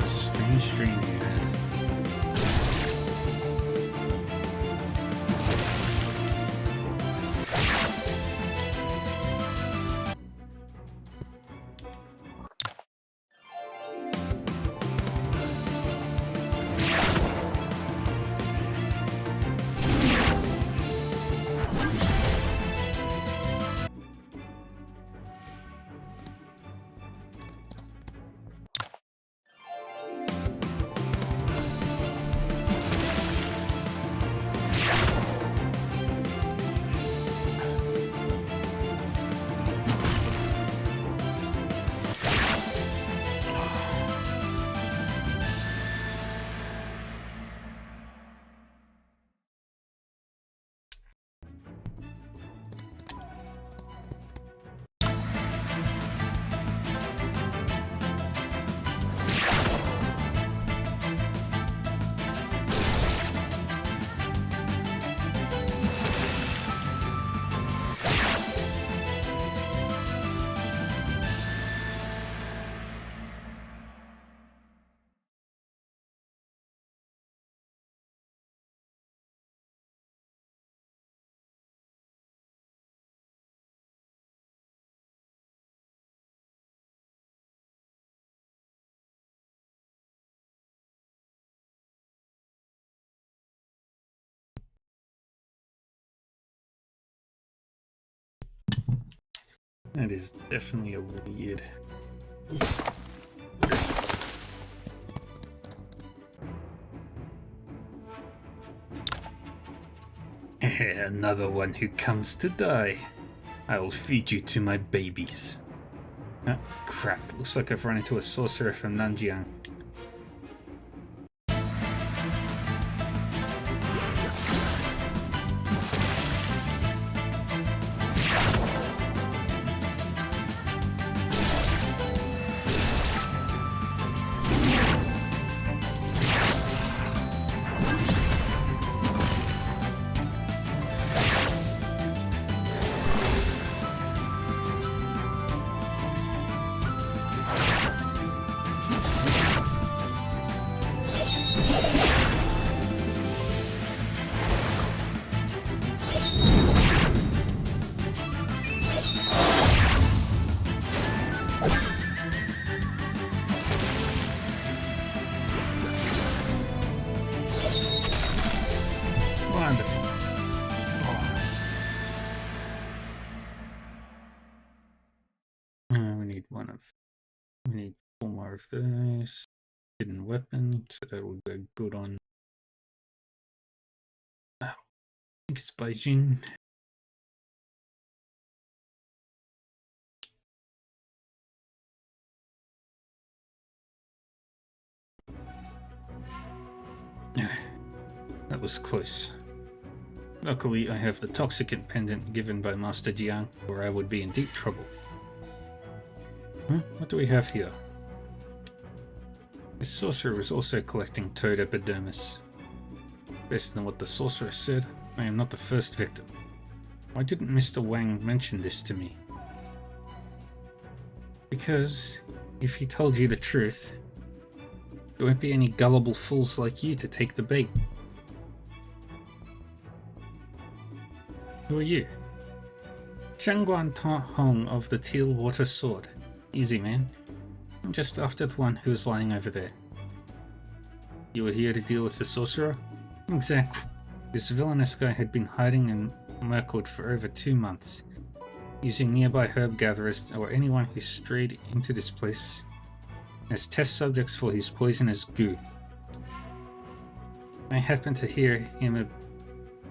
a strange stream you had. That is definitely a weird. Another one who comes to die. I will feed you to my babies. Ah, crap. Looks like I've run into a sorcerer from Nanjiang. Wonderful. We need we need 4 more of those. Hidden weapon, so that will go good on. I think it's Beijing. That was close. Luckily, I have the toxicant pendant given by Master Jiang, or I would be in deep trouble. What do we have here? This sorcerer is also collecting toad epidermis. Based on what the sorcerer said, I am not the first victim. Why didn't Mr. Wang mention this to me? Because if he told you the truth, there won't be any gullible fools like you to take the bait. Who are you? Shangguan Hong of the Teal Water Sword. Easy, man. I'm just after the one who is lying over there. You were here to deal with the sorcerer? Exactly. This villainous guy had been hiding in Mirkwood for over 2 months, using nearby herb gatherers or anyone who strayed into this place as test subjects for his poisonous goo. I happened to hear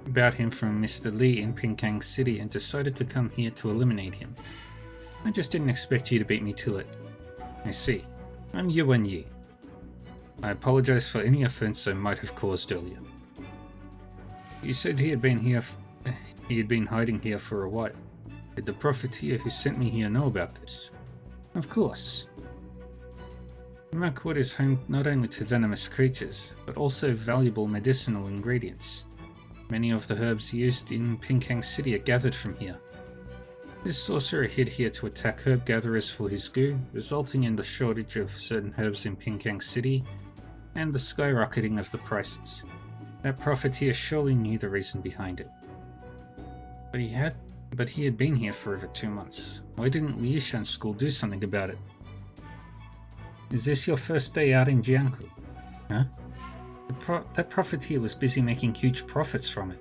about him from Mr. Li in Pinkang City and decided to come here to eliminate him. I just didn't expect you to beat me to it. I see. I'm Yuan Yi. I apologize for any offense I might have caused earlier. You said he had been hiding here for a while. Did the profiteer who sent me here know about this? Of course. Mirkwood is home not only to venomous creatures, but also valuable medicinal ingredients. Many of the herbs used in Pinkang City are gathered from here. This sorcerer hid here to attack herb gatherers for his goo, resulting in the shortage of certain herbs in Pinkang City and the skyrocketing of the prices. That profiteer surely knew the reason behind it. But he had been here for over 2 months. Why didn't Liushan School do something about it? Is this your first day out in Jianghu? Huh? That profiteer was busy making huge profits from it.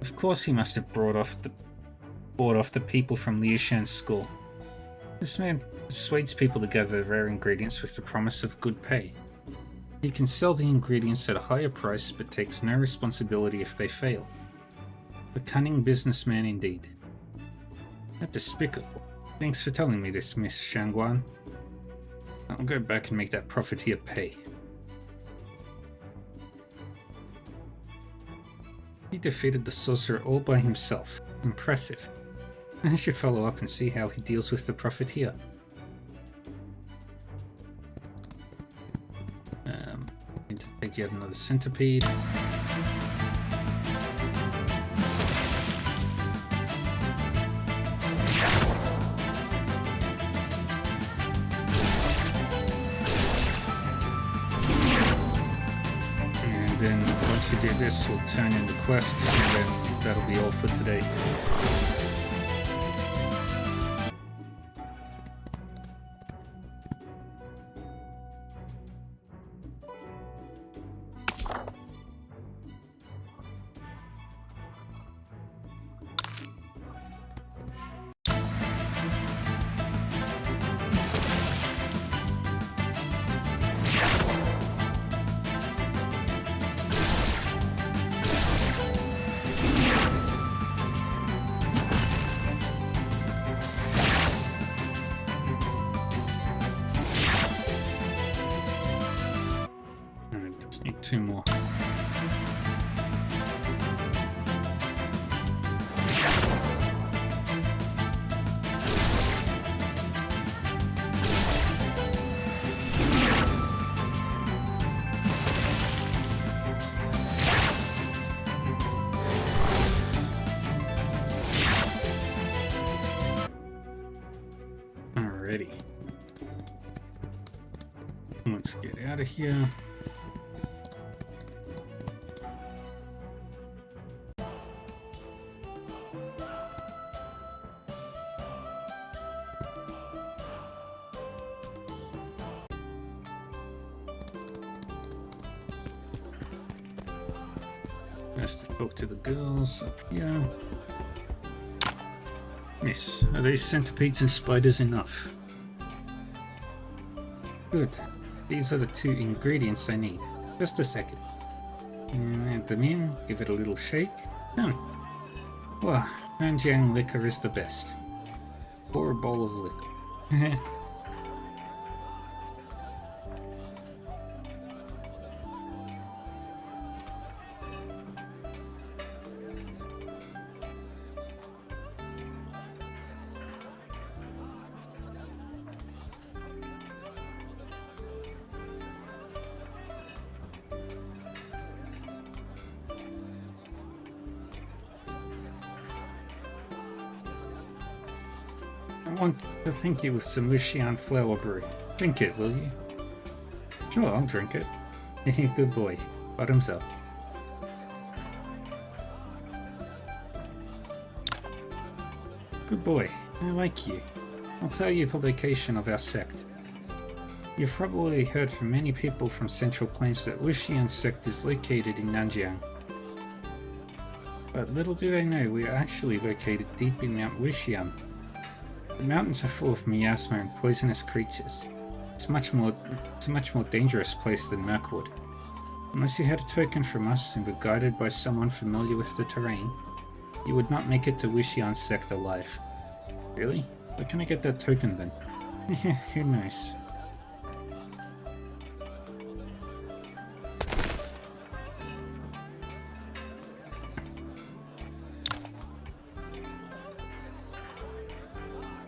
Of course he must have bought off the people from Liushan's school. This man persuades people to gather rare ingredients with the promise of good pay. He can sell the ingredients at a higher price but takes no responsibility if they fail. A cunning businessman indeed. How despicable. Thanks for telling me this, Miss Shangguan. I'll go back and make that profiteer pay. He defeated the sorcerer all by himself. Impressive. I should follow up and see how he deals with the profiteer. Need to take yet another centipede. And then once we do this, we'll turn in the quests, and then that'll be all for today. Need 2 more. Alrighty. Let's get out of here. Has to talk to the girls up here. Miss, are these centipedes and spiders enough? Good. These are the 2 ingredients I need. Just a second. And add them in, give it a little shake. Done. Well, Nanjiang liquor is the best. Pour a bowl of liquor. want to thank you with some Wuxian flower brew. Drink it, will you? Sure, I'll drink it. Good boy. Bottoms up. Good boy. I like you. I'll tell you the location of our sect. You've probably heard from many people from Central Plains that Wuxian sect is located in Nanjiang. But little do they know we are actually located deep in Mount Wuxian. The mountains are full of miasma and poisonous creatures. It's a much more dangerous place than Mirkwood. Unless you had a token from us and were guided by someone familiar with the terrain, you would not make it to Wuxian sect alive. Really? Where can I get that token then? Who knows?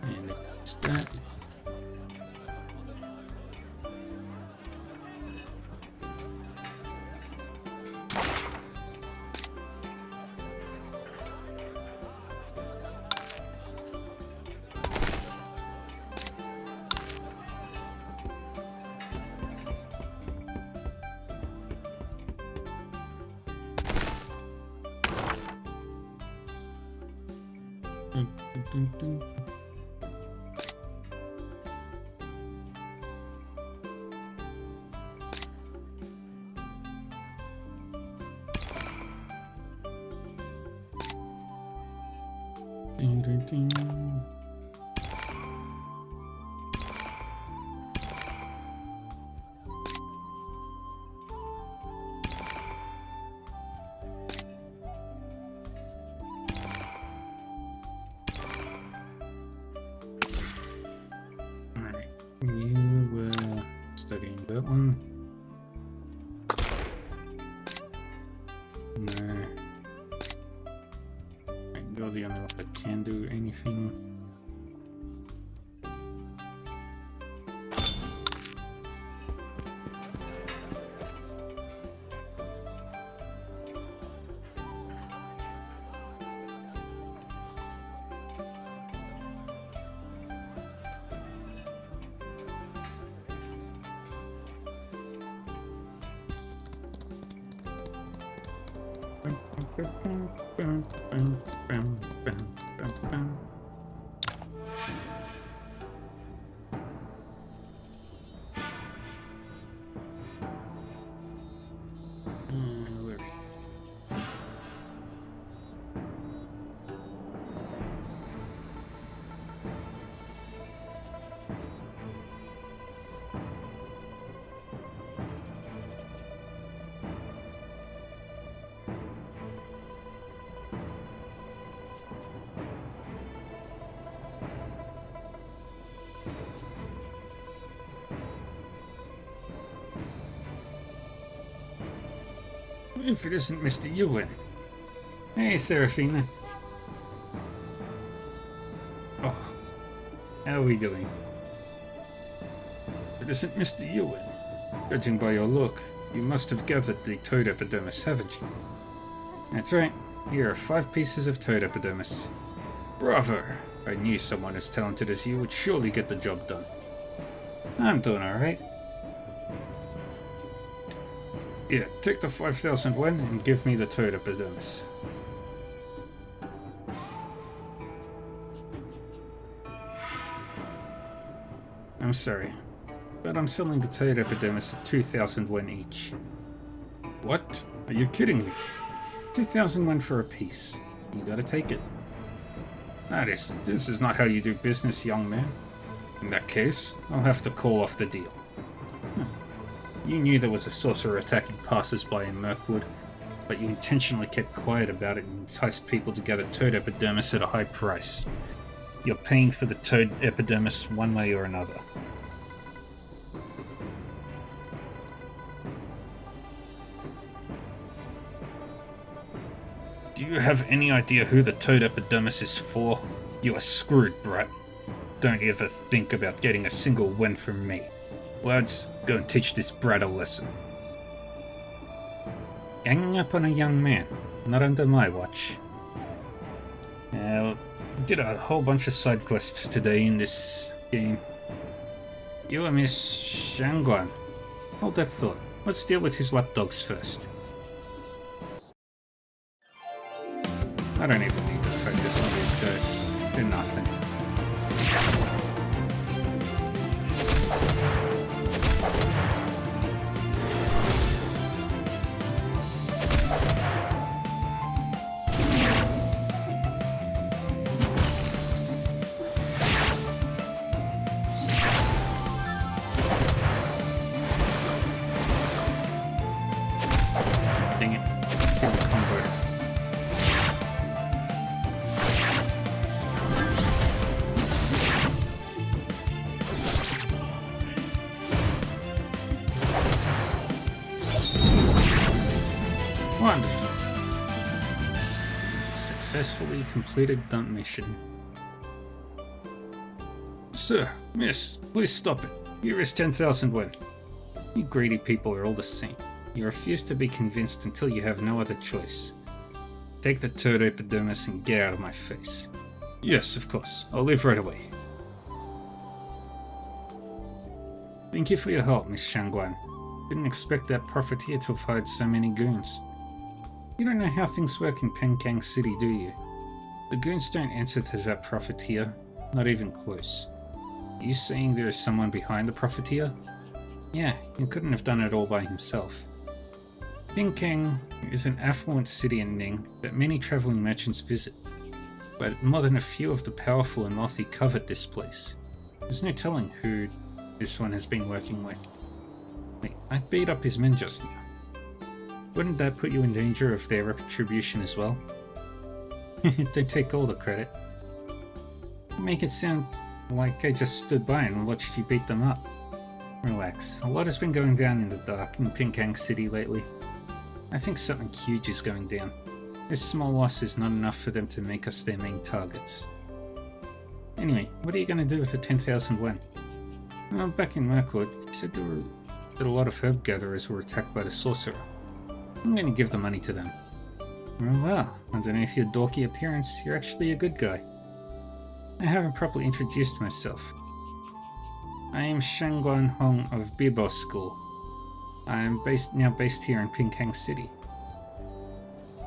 And it's that. You were studying that one. No. You're the only one that can do anything. If it isn't Mr. Yuan. Hey, Seraphina. Oh, how are we doing? It isn't Mr. Yuan. Judging by your look, you must have gathered the toad epidermis, haven't you? That's right. Here are 5 pieces of toad epidermis. Bravo! I knew someone as talented as you would surely get the job done. I'm doing alright. Yeah, take the 5,000 yen and give me the toad epidermis. I'm sorry, but I'm selling the toad epidermis at 2,000 yen each. What? Are you kidding me? 2,000 yen for a piece. You gotta take it. This is not how you do business, young man. In that case, I'll have to call off the deal. You knew there was a sorcerer attacking passers-by in Mirkwood, but you intentionally kept quiet about it and enticed people to gather toad epidermis at a high price. You're paying for the toad epidermis one way or another. Do you have any idea who the toad epidermis is for? You are screwed, brat. Don't ever think about getting a single win from me. Lads, go and teach this brat a lesson. Ganging up on a young man, not under my watch. did a whole bunch of side quests today in this game. You are Miss Shangguan. Hold that thought. Let's deal with his lapdogs first. I don't even need to focus on these guys. They're nothing. Dang it. Kill the converter. Wonderful. Successfully completed that mission. Sir, miss, please stop it. Here is 10,000 yen. You greedy people are all the same. You refuse to be convinced until you have no other choice. Take the turd epidermis and get out of my face. Yes, of course. I'll leave right away. Thank you for your help, Miss Shangguan. Didn't expect that profiteer to have hired so many goons. You don't know how things work in Penkang City, do you? The goons don't answer to that profiteer, not even close. Are you saying there is someone behind the profiteer? Yeah, he couldn't have done it all by himself. Penkang is an affluent city in Ning that many traveling merchants visit, but more than a few of the powerful and wealthy covet this place. There's no telling who this one has been working with. Wait, I beat up his men just now. Wouldn't that put you in danger of their retribution as well? They take all the credit. You make it sound like I just stood by and watched you beat them up. Relax, a lot has been going down in the dark in Penkang City lately. I think something huge is going down. This small loss is not enough for them to make us their main targets. Anyway, what are you going to do with the 10,000 yen? Well, back in Mirkwood, you said that a lot of herb gatherers were attacked by the sorcerer. I'm going to give the money to them. Well, underneath your dorky appearance, you're actually a good guy. I haven't properly introduced myself. I am Shangguan Hong of Bibo School. I am now based here in Penkang City.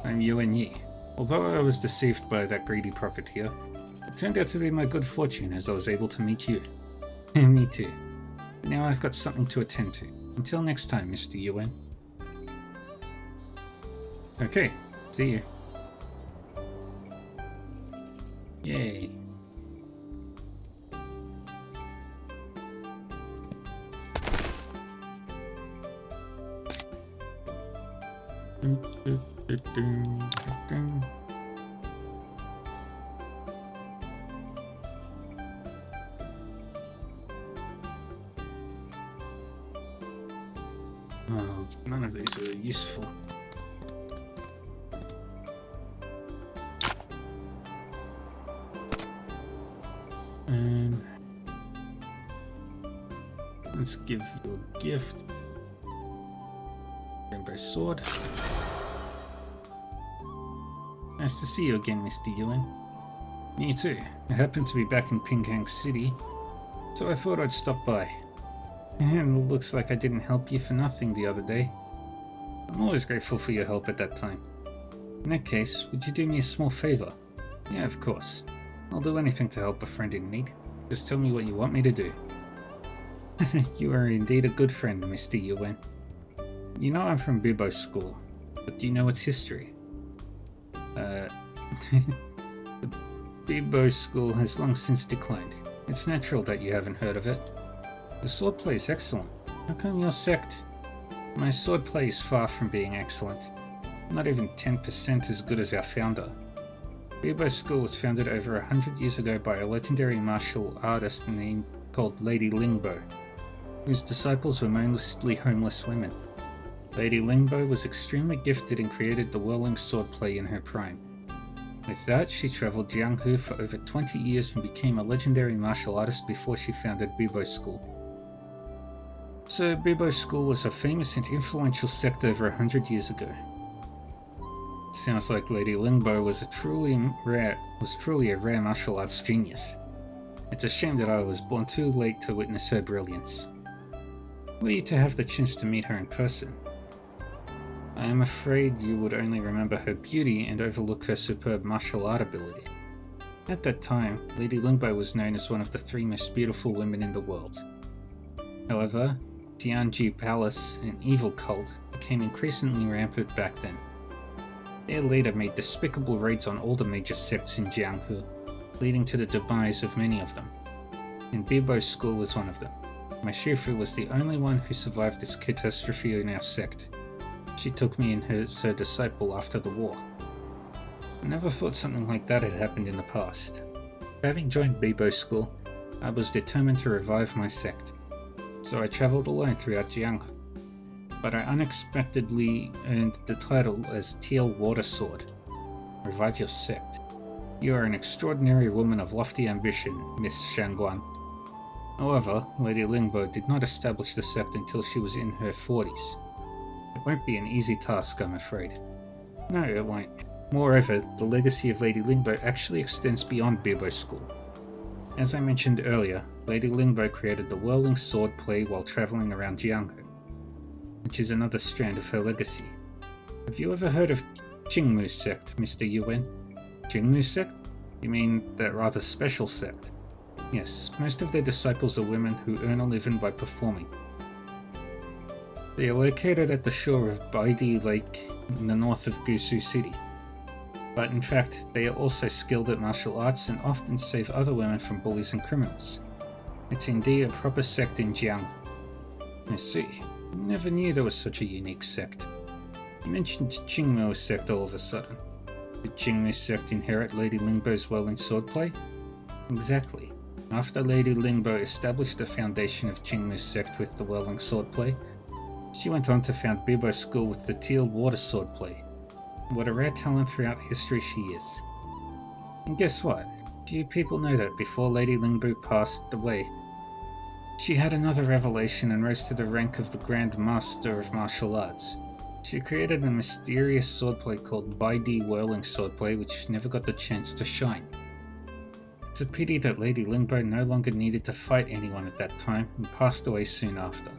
I'm Yuan Yi. Although I was deceived by that greedy profiteer, it turned out to be my good fortune as I was able to meet you. Me too. Now I've got something to attend to. Until next time, Mr. Yuan. Okay, see you. Yay. Oh, none of these are useful. And let's give you a gift. Rainbow sword. Nice to see you again, Mr. Yuan. Me too. I happen to be back in Penkang City, so I thought I'd stop by. And it looks like I didn't help you for nothing the other day. I'm always grateful for your help at that time. In that case, would you do me a small favor? Yeah, of course. I'll do anything to help a friend in need. Just tell me what you want me to do. You are indeed a good friend, Mr. Yuan. You know I'm from Bibo School, but do you know its history? The Bibo School has long since declined. It's natural that you haven't heard of it. The swordplay is excellent. How come your sect? My swordplay is far from being excellent. Not even 10% as good as our founder. Bibo School was founded over 100 years ago by a legendary martial artist called Lady Lingbo, whose disciples were mostly homeless women. Lady Lingbo was extremely gifted and created the whirling swordplay in her prime. With that, she travelled Jianghu for over 20 years and became a legendary martial artist before she founded Bibo School. So Bibo School was a famous and influential sect over 100 years ago. Sounds like Lady Lingbo was truly a rare martial arts genius. It's a shame that I was born too late to witness her brilliance. Were you to have the chance to meet her in person, I am afraid you would only remember her beauty and overlook her superb martial art ability. At that time, Lady Lingbo was known as one of the 3 most beautiful women in the world. However, Tianji Palace, an evil cult, became increasingly rampant back then. Their leader made despicable raids on all the major sects in Jianghu, leading to the demise of many of them. And Bibo's school was one of them. My Shifu was the only one who survived this catastrophe in our sect. She took me in as her disciple after the war. I never thought something like that had happened in the past. Having joined Bibo's school, I was determined to revive my sect, so I travelled alone throughout Jianghu. But I unexpectedly earned the title as Teal Water Sword. Revive your sect. You are an extraordinary woman of lofty ambition, Miss Shangguan. However, Lady Lingbo did not establish the sect until she was in her 40s. It won't be an easy task, I'm afraid. No, it won't. Moreover, the legacy of Lady Lingbo actually extends beyond Bibo's school. As I mentioned earlier, Lady Lingbo created the whirling sword play while travelling around Jianghu, which is another strand of her legacy. Have you ever heard of Qingmu sect, Mr. Yuan? Qingmu sect? You mean that rather special sect? Yes, most of their disciples are women who earn a living by performing. They are located at the shore of Baidi Lake in the north of Gusu City. But in fact, they are also skilled at martial arts and often save other women from bullies and criminals. It's indeed a proper sect in Jianghu. I see. Never knew there was such a unique sect. You mentioned Qingmu sect all of a sudden. Did Qingmu sect inherit Lady Lingbo's whirling swordplay? Exactly. After Lady Lingbo established the foundation of Qingmu sect with the whirling swordplay, she went on to found Bibo's school with the teal water swordplay. What a rare talent throughout history she is. And guess what? Few people know that before Lady Lingbo passed away, she had another revelation and rose to the rank of the Grand Master of Martial Arts. She created a mysterious swordplay called Baidi Whirling Swordplay, which never got the chance to shine. It's a pity that Lady Lingbo no longer needed to fight anyone at that time and passed away soon after.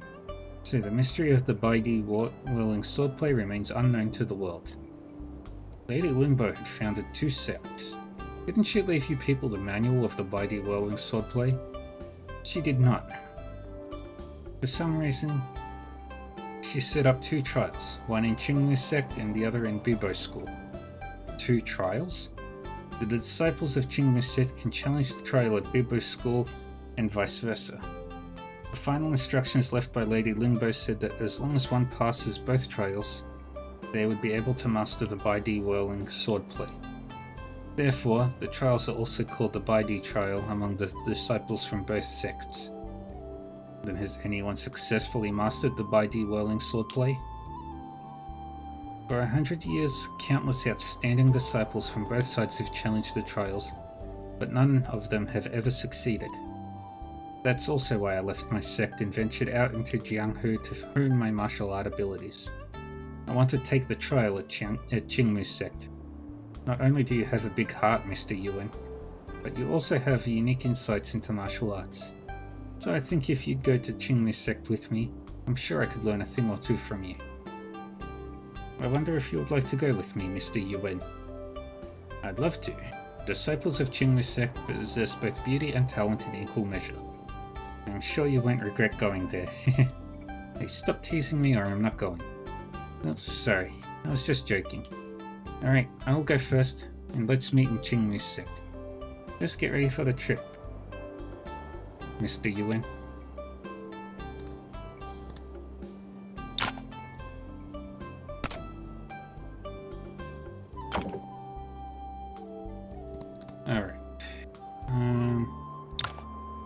So the mystery of the Baidi Whirling Swordplay remains unknown to the world. Lady Lingbo had founded 2 sects. Didn't she leave you people the manual of the Baidi Whirling Swordplay? She did not. For some reason, she set up 2 trials, one in Qingmu sect and the other in Bibo school. 2 trials? The disciples of Qingmu sect can challenge the trial at Bibo school and vice versa. The final instructions left by Lady Lingbo said that as long as one passes both trials, they would be able to master the Baidi Whirling Swordplay. Therefore, the trials are also called the Baidi trial among the disciples from both sects. Then has anyone successfully mastered the Baidi Whirling Swordplay? For 100 years, countless outstanding disciples from both sides have challenged the trials, but none of them have ever succeeded. That's also why I left my sect and ventured out into Jianghu to hone my martial art abilities. I want to take the trial at Qingmu sect. Not only do you have a big heart, Mr. Yuan, but you also have unique insights into martial arts. So I think if you'd go to Qingmu sect with me, I'm sure I could learn a thing or two from you. I wonder if you would like to go with me, Mr. Yuan. I'd love to. Disciples of Qingmu sect possess both beauty and talent in equal measure. I'm sure you won't regret going there. Hey, stop teasing me or I'm not going. Oops, sorry. I was just joking. Alright, I'll go first, and let's meet in Qingmu sect. Just get ready for the trip, Mr. Yuan. Alright.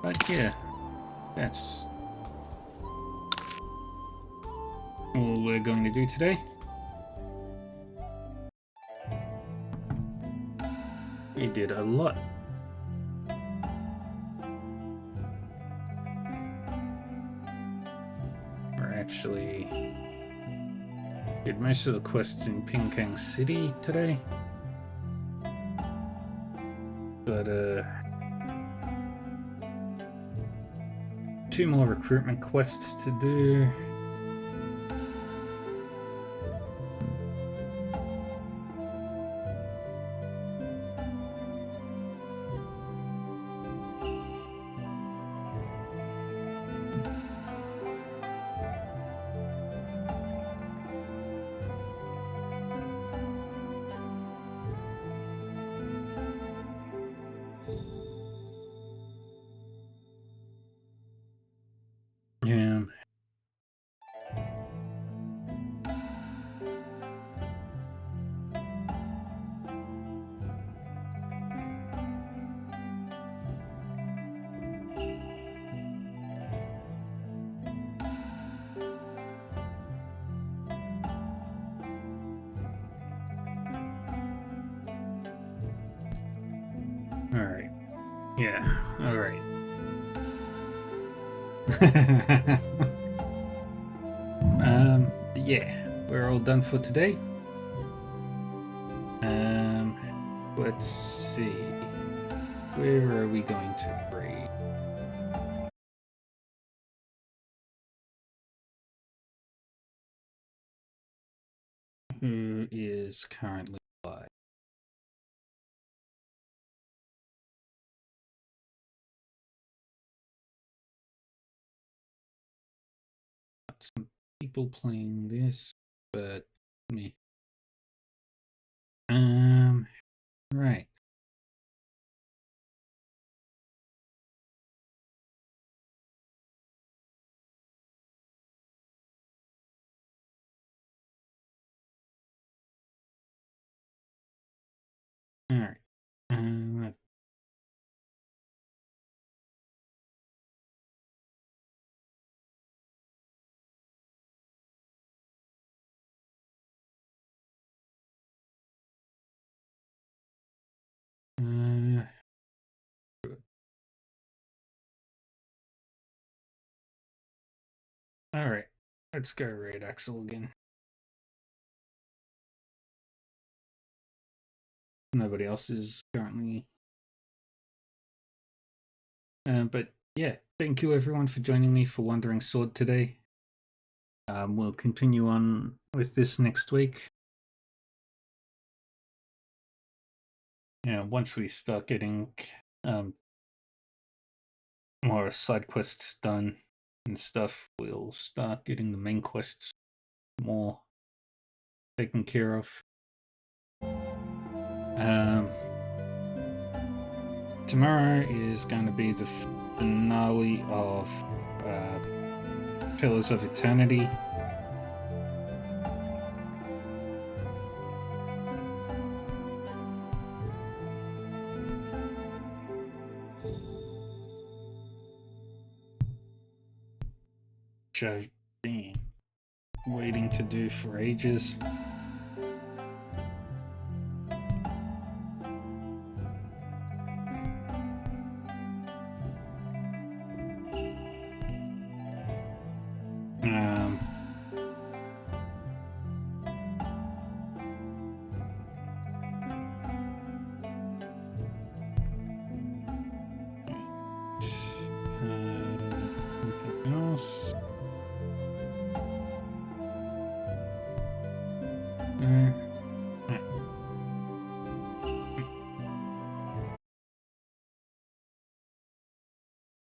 But yeah, that's all we're going to do today. We did a lot. We're actually Did most of the quests in Pinkang City today. But, 2 more recruitment quests to do. Yeah. Alright. Yeah, alright. Yeah, we're all done for today. Let's see. Where are we going to raid? Who is currently live? Some people playing this, but me. Right. Alright. Alright. Let's go raid Axel again. Nobody else is currently. But yeah, thank you everyone for joining me for Wandering Sword today. We'll continue on with this next week. Yeah, once we start getting more side quests done and stuff, we'll start getting the main quests more taken care of. Tomorrow is going to be the finale of Pillars of Eternity. Which I've been waiting to do for ages.